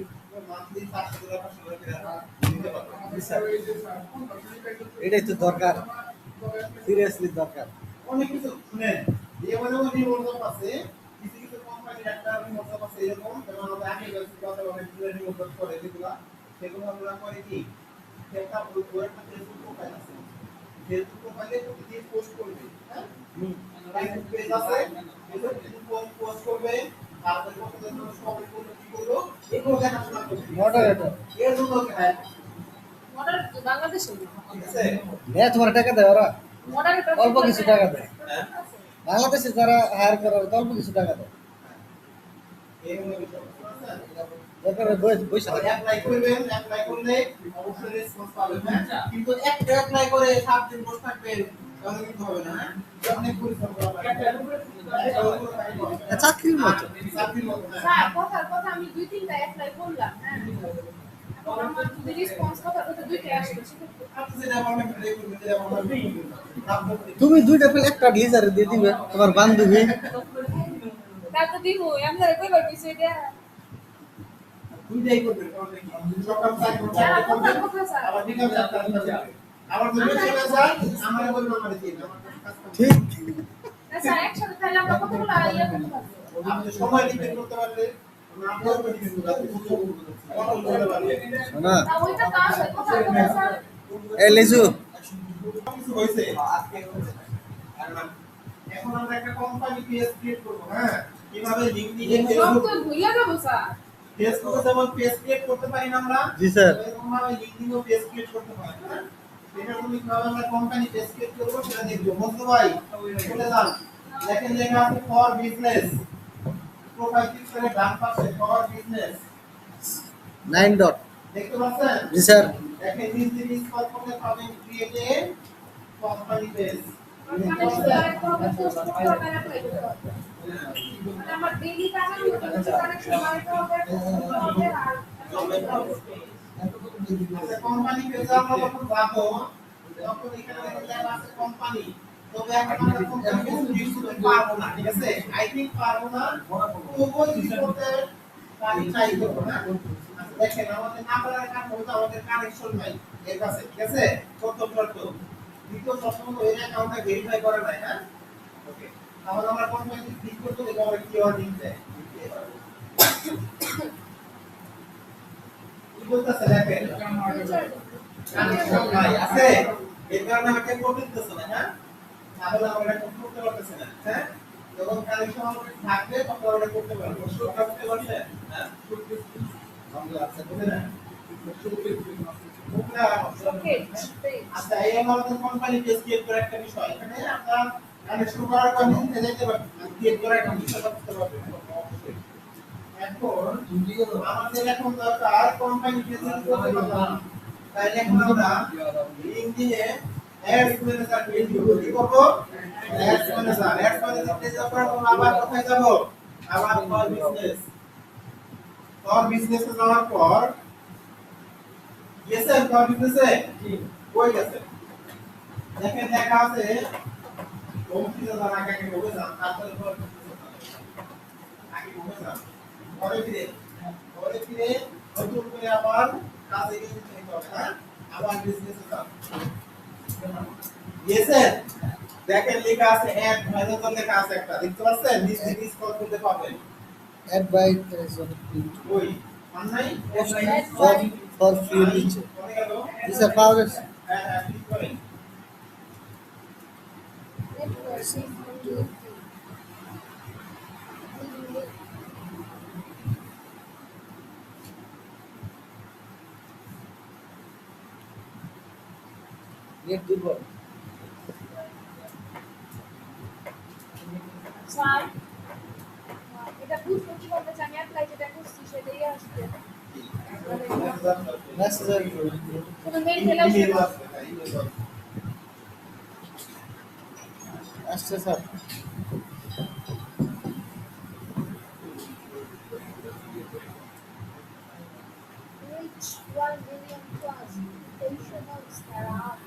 মান্থলি 400 টাকা 500 টাকা দিতে পারবেন। এটাই তো দরকার, সিরিয়াসলি দরকার। অনেক কিছু শুনেন, যেমন রিমোট জব আছে, কিছু কিছু কোম্পানির একটা রিমোট জব আছে এরকম, যেমন আমরা আগে বলছি কথা অনেক রিমোট জব করে যেগুলা, সেগুলো আমরা করে কি একটা ওয়েব ফেসবুক প্রোফাইল আছে, ফেসবুক প্রোফাইলে প্রতিদিন পোস্ট করবে, হ্যাঁ? ফেসবুক পেজ আছে, ফেসবুক পোস্ট করবে, তারপরে কতজন সবাই করলো কি করলো, এগুলো দেখাশোনা করবে। মডারেটর এর জন্য হ্যাঁ, মডার বাংলাদেশে ঠিক আছে? নেয় তোমার টাকা দেয় ওরা, মডারেটর অল্প কিছু টাকা দেয়। হ্যাঁ, বাংলাদেশে যারা হায়ার করে ওরা তো অল্প কিছু টাকা দেয়। এগুলো বিষয় বুঝছেন? দরকার বসে থাকে। অ্যাপ্লাই করবেন, অ্যাপ্লাই করলে অবশ্যই রেসপন্স পাবেন, হ্যাঁ? কিন্তু একটা অ্যাপ্লাই করে 7 দিন বসে থাকবেন, তাহলে কিন্তু হবে না, হ্যাঁ? অনেক পরিশ্রম করা লাগবে। চাকরির মতো। চাকরির মতো, হ্যাঁ। স্যার কথার কথা আমি 2-3টা অ্যাপ্লাই করলাম হ্যাঁ এখন আমার যদি রেসপন্স কথা কথা 2টা আসবে সেক্ষেত্রে আপনি যেটা বলবেন সেটাই করবেন, যেটা বলবেন করবেন। তুমি দুইটা পেলে একটা লিজারে দিয়ে দিবে তোমার বান্ধবী। তার তো দিব আমরা কইবার কিছু এটা দুইটাই করবেন, কারণ কি সকাল 4 ঘন্টা যারা করবেন, কথা স্যার আবার বিকাল 4টা করবেন। আবার যদি চলে যায়, আমার বলবেন আমার দিন, আমার ঠিক না স্যার একসাথে তাহলে আমরা কতগুলো ইয়ে করতে পারবো? আপনি সময় ডিপেন্ড করতে পারলে আমরা আপনার উপর ডিপেন্ড করতে পারবেন। শোনা না ওইটা তো আসলে কোথায় বলে স্যার? এ লেজু কিছু হয়েছে এখন আমরা একটা কোম্পানি পেজ ক্রিয়েট করব। হ্যাঁ, কিভাবে লিংকডইনে সব ফেসবুক তো ভুলে যাবো স্যার। ফেসবুকে যেমন পেজ ক্রিয়েট করতে পারি না আমরা, জি স্যার এরকম ভাবে লিংকডইনেও পেজ ক্রিয়েট করতে পারি। হ্যাঁ, এটা তুমি কিভাবে আমরা কোম্পানি পেজ ক্রিয়েট করব সেটা দেখবো। বন্ধু ভাই চলে যান, দেখেন লেখা আছে ফর বিজনেস, প্রোফাইল পিকচারে ডান পাশে ফর বিজনেস 9 ডট দেখতে পাচ্ছেন? জি স্যার দেখেন নিজ নিজ কল করলে পাবেন ক্রিয়েট এ কোম্পানি পেজ। মানে সিলেক্ট করবে পোস্ট করতে হবে না অ্যাপ্লাই করতে হবে। মানে আমার ডেইলি কাজের মধ্যে হচ্ছে কানেকশন বাড়াতে হবে, পোস্ট করতে হবে আর আচ্ছা, কোম্পানি পেজে আমরা যখন যাবো তখন এখানে লেখা আছে কোম্পানি, তবে এখন আমরা কোম্পানি পেজ ক্রিয়েট করতে পারবো না, ঠিক আছে? আই থিংক পারবো না, তবুও যদি করতে পারি ট্রাই করবো। না আচ্ছা, দেখেন আমাদের না পারার কারণ হলো আমাদের কানেকশন নাই এর কাছে, ঠিক আছে? প্রথম শর্ত। দ্বিতীয় শর্ত হলো এই অ্যাকাউন্টটা ভেরিফাই করা নাই। হ্যাঁ, ওকে, তাহলে আমরা কোম্পানি ক্লিক করতে দেখব আমরা কি অর্ডিং দেয় কি বলতেছে দেখেন কানেকশন নাই আছে, এর কারণে আমাকে করতে দিতেছে না। হ্যাঁ, তাহলে আমরা এটা করতে পারতেছি না। হ্যাঁ, যখন কানেকশন আমাদের থাকবে তখন আমরা করতে পারবো। শুরু করতে পারছে। হ্যাঁ, বাংলা আছে বলে না ওকে আচ্ছা, এই আমাদের কোম্পানি পেজ ক্রিয়েট করার একটা বিষয়। এখানে আমরা কানেকশন করার পর নিতে যেতে পারবেন, ক্রিয়েট করার একটা বিষয় করতে পারবেন অবশ্যই। এখন আমাদের এখন দরকার কোম্পানি পেজ করতে পারলাম, তাহলে এখন আমরা লিংকডইনে অ্যাডস ম্যানেজার ক্রিয়েট করব। কি করব? অ্যাডস ম্যানেজার পেজ যাওয়ার পর আমরা আবার কোথায় যাব? আবার ফর বিজনেসে যাওয়ার পর গেছেন ফর বিজনেসে কই গেছে দেখেন লেখা আছে কমপ্লিট না আগে আগে হবে না, তারপরে ফর আগে হবে না, পরে ফিরে নতুন করে আবার কাজে গিয়ে যেতে হবে। হ্যাঁ, আবার বিজনেসে যান। গেছেন দেখেন লেখা আছে অ্যাড ভাইজার লেখা আছে একটা, দেখতে পাচ্ছেন? নিচে স্ক্রল করতে পাবেন। অ্যাড বাই ওই অনলাইন ফর ফ্রি দিচ্ছে কোনে গেল? জি স্যার পাওয়া গেছে হ্যাঁ হ্যাঁ, ক্লিক করেন। নেট দুর্বল স্যার এটা বুঝতে কিভাবে জানি অ্যাপ্লাই যেটা করছি সেটাই আসবে। মেসেজ কোনো মেইল চলে আসবে ইমেল না? আসবে, হ্যাঁ, ইমেল আসবে। আসছে sir Reach 1 million plus intentionals that are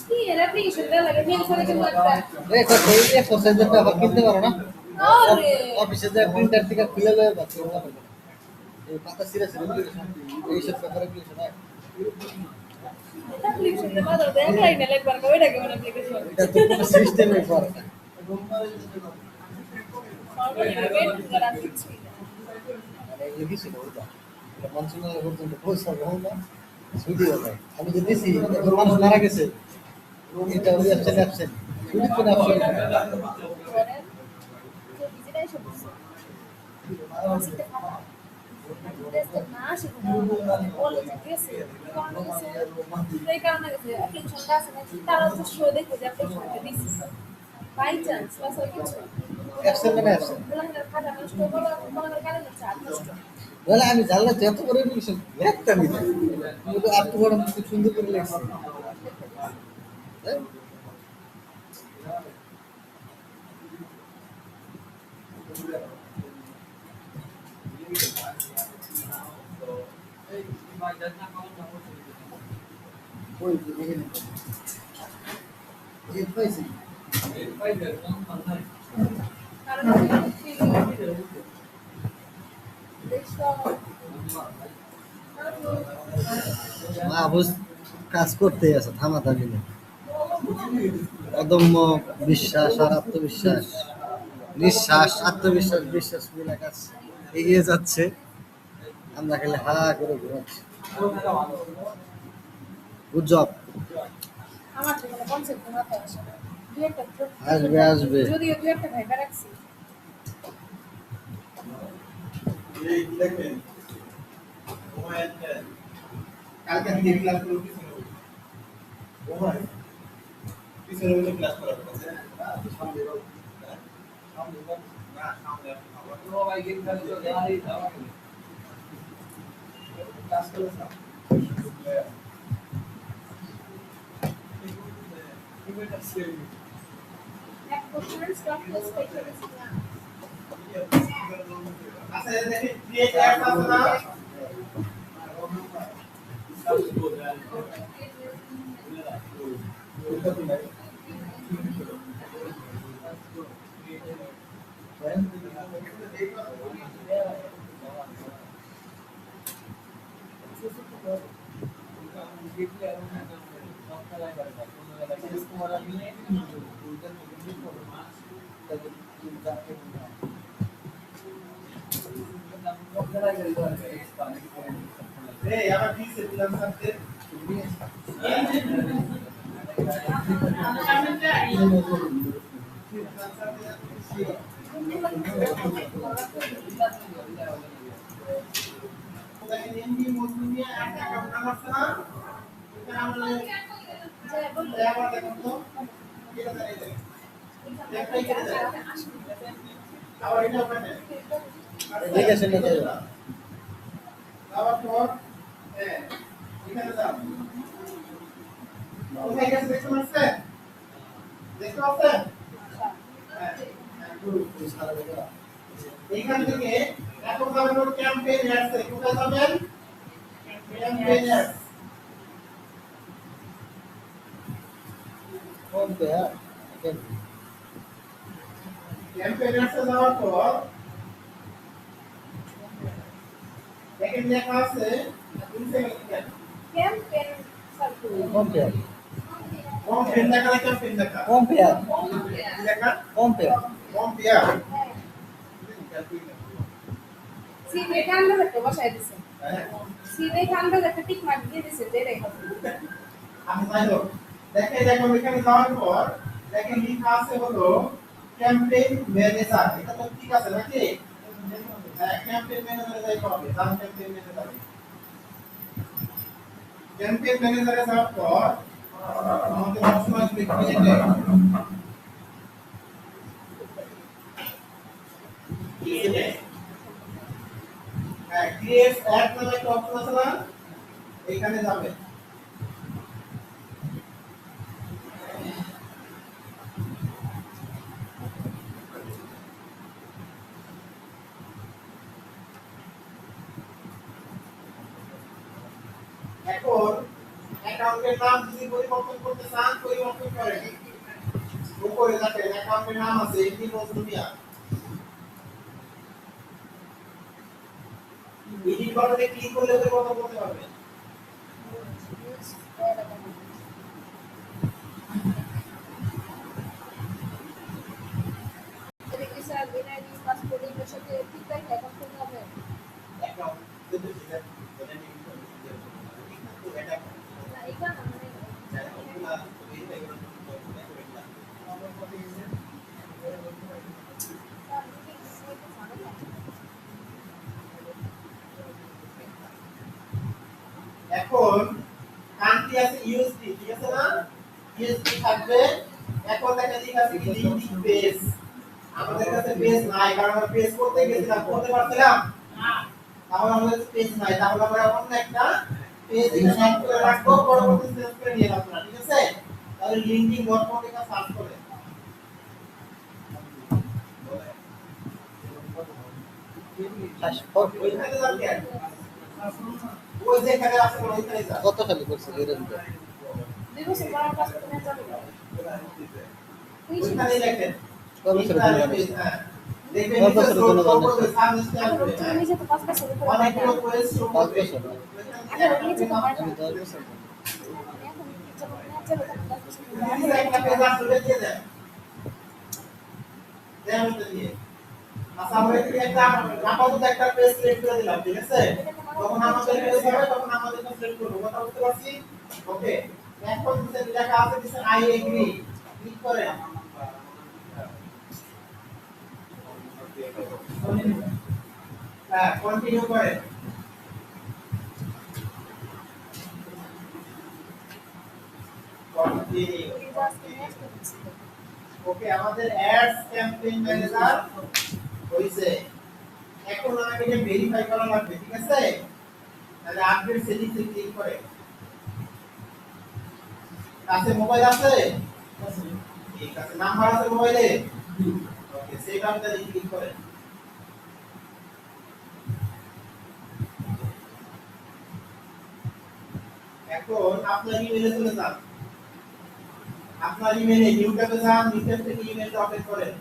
কি এর অ্যাপ্লিকেশন দেওয়া লাগে মেল করে কিন্তু একটা এই তো এই এক্সারসাইজের আবার কিনতে পারো না আরে অফিসে যে প্রিন্টার থেকে খুলে দেয় বাকি এই পাতা সিরিয়াস এই সব ব্যাপারে কি শোনায় অ্যাপ্লিকেশন দেওয়া দাও দেখ লাইনে লাগবার না ওইটা কেমন অ্যাপ্লিকেশন এটা তো কোনো সিস্টেমে করে না মানে এগুলো কিছু না ওইটা এটা মন্ত্রণালয় পর্যন্ত পৌঁছাবে না ছুটি হবে আমি যে দিছি এখন মানুষ মারা গেছে এটা ওই অ্যাবসেন্ট ছুটি তো না বাই চান্স কিছু অ্যাবসেন্ট মানে অ্যাবসেন্ট খাতা নষ্ট করো কারণে চার্জ নষ্ট বলে আমি জানলে তো এত বড় এডুকেশন লিখতামই না তুমি তো এত বড় খুব সুন্দর করে লিখছি হ্যাঁ? ওই যে দেখে নিন। এই পাইছি কারণ মাহফুজ কাজ করতেই আছে থামাথামি নেই অদম্য বিশ্বাস আর আত্মবিশ্বাস নিঃশ্বাস আত্মবিশ্বাস বিশ্বাস মিলে কাজ এগিয়ে যাচ্ছে আমরা খালি হা করে ঘুরাচ্ছি গুড জব আমার তো কোনো কনসেপ্ট মাথায় আসে না। দুই একটা আসবে আসবে যদিও দুই একটা ভাইবা রাখছি এই দেখেন মোবাইল কালকে আমি ক্লাস করব পিছনে মোবাইল পিছনে বসে ক্লাস করা হচ্ছে সামনে বল সামনে বল না সামনে আবার মোবাইল গেম খেলে তো দেখাই দাও ক্লাস করে না এক কোশ্চেন স্টপ প্লেস পেয়েছি না আচ্ছা দেখেন ক্রিয়েট অ্যাড আছে না এই আমার দিছে দিলাম সাথে এমবি মজুরিয়া একটা কামনা করছে না এটা আমরা জয় বল আবার দেখুন তো এটা জানি দেখ একটাই কেটে যায় আবার এটা ওখানে দেখে শুনে যাবে আবার পর হ্যাঁ এখানে যাও কোথায় গেছে দেখতে পাচ্ছেন দেখতে পাচ্ছেন হ্যাঁ এইখান থেকে এখন যাবেন ওর ক্যাম্পেইন অ্যাডস এ কোথায় যাবেন ক্যাম্পেইন অ্যাডস কোন পে হ্যাঁ ক্যাম্পেইন অ্যাডস এ যাওয়ার পর দেখেন লেখা আছে ক্যাম্পেইন সার্কুল কোন পে ক্যাম্পেইন লেখা ক্যাম্পেইন লেখা কোন পে কি লেখা কোন পে কম্পেয়ার সিনে কান্ডা একটা বসায় দিছে সিনে কান্ডা একটা টিক মার্ক দিয়ে দিছে যেটাই হবে আমি যাইলো দেখেন দেখুন এখানে যাওয়ার পর দেখেন লেখা আছে হলো ক্যাম্পেইন ম্যানেজার এটা তো ঠিক আছে নাকি হ্যাঁ ক্যাম্পেইন ম্যানেজারে যাইতে হবে দাম ক্যাম্পেইন ম্যানেজারে ক্যাম্পেইন ম্যানেজারে যাওয়ার পর আমাদের অপশন আসবে ক্রিয়েট হ্যাঁ ক্রিয়েট অ্যাড নামে একটা অপশন আছে না এখানে যাবে এখন অ্যাকাউন্টের নাম যদি পরিবর্তন করতে চান পরিবর্তন করেন উপরে দেখেন অ্যাকাউন্টের নাম আছে এমনি মজদুমিয়া এডিট বাটনে ক্লিক করলে পরিবর্তন করতে পারবেন এটা কি স্যার বিনাইনি পাসপোর্টের সাথে ঠিক তাই এখন করতে হবে অ্যাকাউন্ট যদি এটা নিয়ে এটা না এখানে মানে এখন কান্ট্রি আছে ইউএসডি ঠিক আছে না ইউএসডি থাকবে এখন দেখা ঠিক আছে কি লিঙ্কিং পেজ আমাদের কাছে পেজ নাই কারণ আমরা পেজ করতে গেছিলাম করতে পারছিলাম না তাহলে আমাদের পেজ নাই, তাহলে আমরা অন্য একটা পেজ এখানে অ্যাড করে রাখবো, পরবর্তী সেভ করে নিয়ে রাখবো, ঠিক আছে? তাহলে লিংকিং মথমটিকা সার্চ করে ওইখানে যাবে, ওই যেখানে আছে ওইখানে যা। কত খালি করছে এরকম দুই বছর পড়ার কাজ করতে না যাবে ওইখানে দেখেন কত বছর হ্যাঁ দেখবেন কত বছরের জন্য জানেন? তুমি নিজে তো 5 বছর উপরে অনেকগুলো কোয়েস শো 5 করবে। বছর না। আগে নিজে তো পারবে আমি না 10 বছর জানি। এখন যখন না যাবে তখন 10 বছর নিজে একটা পেজ আসলে দিয়ে দেন, দেন ওটা দিয়ে। আচ্ছা আমরা এখানে একটা আপাতত একটা পেজ সিলেক্ট করে দিলাম, ঠিক আছে? তখন আমাদের পেজ হবে, তখন আমাদের সিলেক্ট করব, কথা বুঝতে পারছি? ওকে, এখন নিচে লেখা আছে দিছে আই এগ্রি, ক্লিক করেন। হ্যাঁ কন্টিনিউ করেন। কন্টিনিউ। ওকে, আমাদের অ্যাডস ক্যাম্পেইন ম্যানেজার হইছে। এখন আমাকে এটা ভেরিফাই করা লাগবে, ঠিক আছে? তাহলে আপডেট সেটিংসে ক্লিক করে। কাছে মোবাইল আছে? ঠিক আছে, নাম্বার আছে মোবাইলে? ওকে, সেভ আপডেটে ক্লিক করেন। এখন আপনার ইমেইলে চলে যান। আপনার ইমেইলে নিউ ট্যাবে যান, নিউ ট্যাব থেকে ইমেইলটা ওপেন করেন।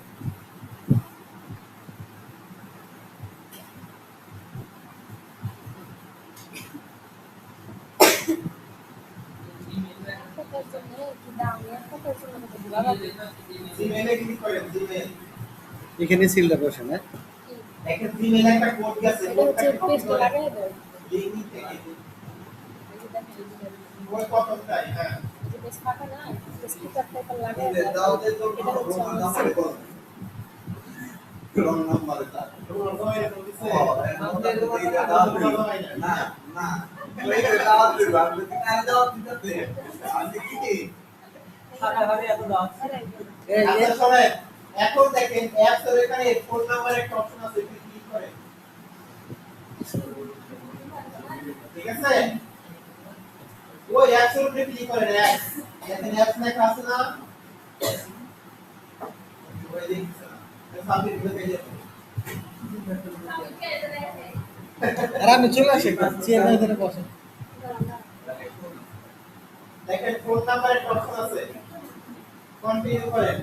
কতর জন্য কি দাম এর কতর জন্য কত বাবা জিমেইলে ক্লিক করেন, জিমেইল। এখানে সিলটা বসে না দেখেন জিমেইলে একটা কোড গেছে, এটা কোডটা হচ্ছে কপি পেস্ট করেন। লাগাই দাও লিংক থেকে এই যে দেখেন কোড কতটাই, হ্যাঁ। এই যে পেস্ট ফাঁকা না স্পিকার টাইপ লাগাই দাও এটা হচ্ছে আমার রং নাম্বার এটা। রং এরকম দিছে। না, না। এটা দাওয়াত দিব, আপনি কি না দাওয়াত দিতে? আমি কি? এই আচ্ছা শুনেন, এখন দেখেন অ্যাপস এর এখানে ফোন নাম্বার একটা অপশন আছে, এখানে ক্লিক করেন। ঠিক আছে? ওই অ্যাপস এর উপরে ক্লিক করেন, অ্যাপস। দেখেন অ্যাপস লেখা আছে না? ওই দেখছেন না? এটা সাবমিট করে দিয়ে আর আমি চলে আসি চেয়ার ধরে বসে দেখেন ফোন নাম্বার একটা অপশন আছে, কন্টিনিউ করেন।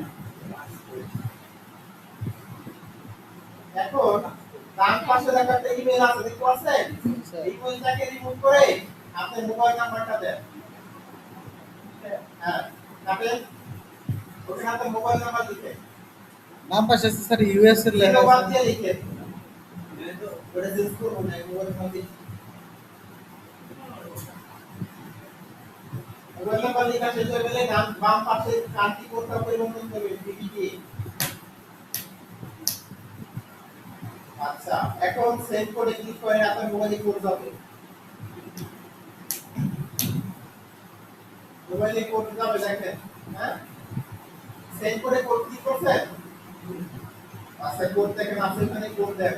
এখন ডান পাশে দেখা একটা ইমেল আছে, দেখতে পাচ্ছেন? এই ইমেলটাকে রিমুভ করে আপনার মোবাইল নাম্বারটা দেন। হ্যাঁ, কাটেন। ওখানে আপনার মোবাইল নাম্বার লিখেন। নাম পাশে আছে স্যার ইউএস এর লেখা জিরো ওয়ান আছে দিয়ে লিখেন। ওটা চেঞ্জ করবো না, মোবাইল নাম্বার মোবাইল নাম্বার লেখা শেষ হয়ে গেলে বাম পাশে কান্ট্রি কোডটা পরিবর্তন করবেন, ডিবিটি। আচ্ছা, এখন সেভ করে ক্লিক করেন, আপনার মোবাইলে কোড যাবে। মোবাইলে কোড যাবে, দেখেন। হ্যাঁ, সেভ করে কোড ক্লিক করছেন। আচ্ছা, কোড দেখেন, আপনি এখানে কোড দেন।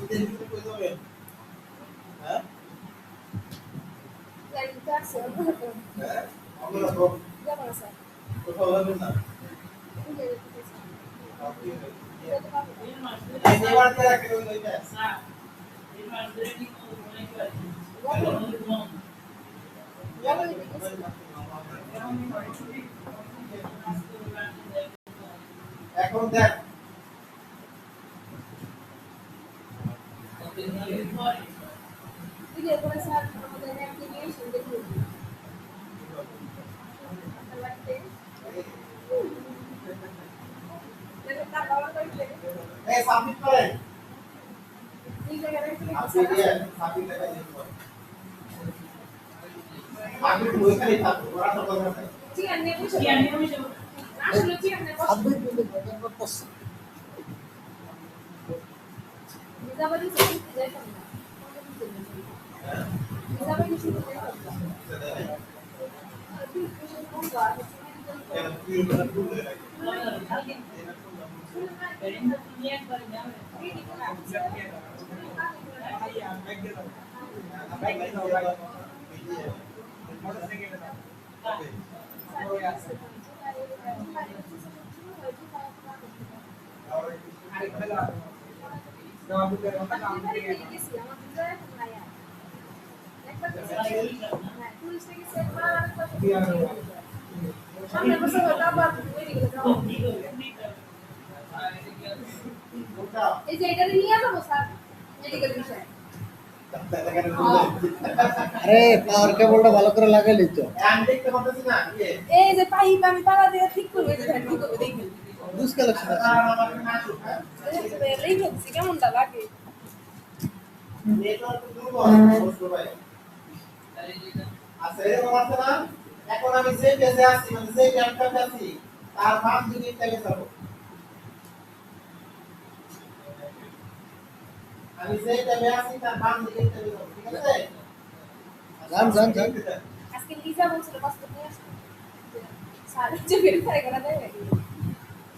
এদের ভিতরে কই যাবেন? হ্যাঁ, গাড়িতে আছে হ্যাঁ, আমরা তো যেমন আছে কোথাও যাবেন না। বুঝে যেতেছে এই নেওয়ারটা রাখেন ওই ওইটা। এখন দেখ ভিডিও করে স্যার আমাদের অ্যাপ্লিকেশন দেখুন লাগতে দেখো তার বাবা কইছে এই সাবমিট করেন। এই জায়গায় আপনি দিয়ে সাবমিট লেখা দিন। আপনি ওইখানেই থাকুন, ওরা তো কথা নাই। চিকেন নিয়ে বসে আসলে চিকেন নিয়ে বসে আপনি কিন্তু ব্যবহার করতেছেন নিজাবাড়ি থেকে যাইতাম না নিজাবাড়ি থেকে যাইতাম না কেন কি এটা ভুল হয়ে গেছে? সামনের বছর হয়তো আবার মেডিকেলে যাওয়া হবে। কোনটা এই যে এটা নিয়ে যাবো স্যার মেডিকেল বিষয়ে। আরে পাওয়ার কেবলটা ভালো করে লাগাইলি তো আমি দেখতে পাচ্ছি না ইয়ে এই যে পাইপ আমি পাড়া দিয়ে ঠিক করবো এই যে ধান ঠিক করবো দেখবেন। লুজ কালেকশন আছে আর আমার না আসুক হ্যাঁ লিখে দিচ্ছি কেমনটা লাগে। নেটওয়ার্ক দুর্বল বুঝতে ভাই আচ্ছা এরকম আছে না এখন আমি যে পেজে আছি মানে যে ল্যাপটপে আছি তার বাম দিকে ট্যাবে যাব আমি যে ট্যাবে আছি তার বাম দিকে ট্যাবে যাব ঠিক আছে যান। আজকে লিজা বলছিল পাসপোর্ট নিয়ে আসতে। স্যার যে ভেরিফাই করা দেয়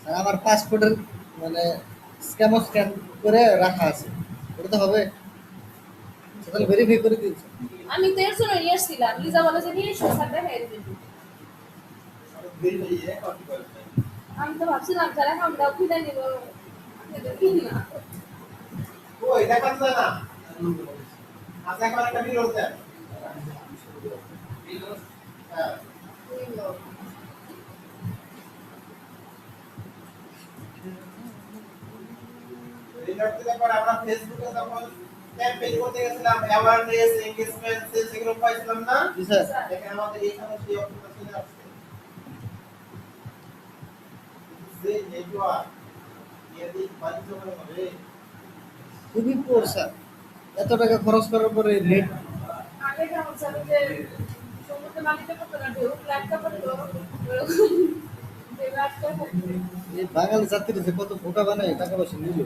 আর আমার পাসপোর্টের মানে স্ক্যান করে রাখা আছে ওটা তো হবে তাহলে ভেরিফাই করে দিয়েছে আমি তো এর জন্য নিয়ে আসছিলাম লিজা বলে যে নিয়ে এসো স্যার দেখাই দেবেন। দিল্লি এ কপি করতে আমি তো ভাবছিলাম যারা আমরা খুঁজে নিব কি না ওই দেখাচ্ছে না আচ্ছা এখন একটা বিরোধ দেন হ্যাঁ রিলেটেড ব্যাপার আমরা ফেসবুকে যখন ক্যাম্পেইন করতে গেছিলাম অ্যাওয়ারনেস এনগেজমেন্ট সেগুলো পাইছিলাম না জি স্যার দেখেন আমাদের এইখানে সেই অপশনটা চলে আসছে যে নেটওয়ার্ক এদি বাণিজ্য করে হবে খুবই পোর স্যার এত টাকা খরচ করার পরে নেট আগে কেমন ছিল যে সমুদ্রে মাটিতে কত না ঢেউ ফ্ল্যাটটা পড়লো যে রাতটা এই বাঙালি জাতির যে কত বোকা বানায় টাকা পয়সা নিল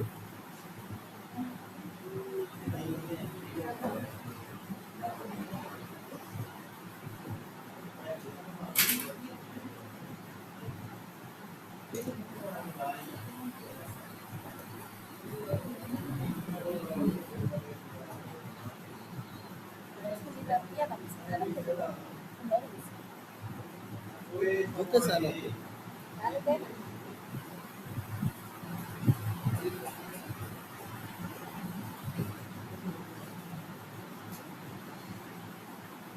হতে চায় না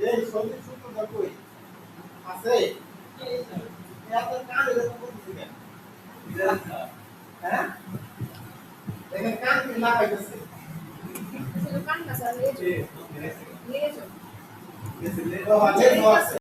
এই সঙ্গীত সূত্র দেখোই আছে এত কান এরকম করতেছে কেন হ্যাঁ দেখেন কান কি লাগাইতেছে কান্না স্যার নিয়ে যাও ও আছে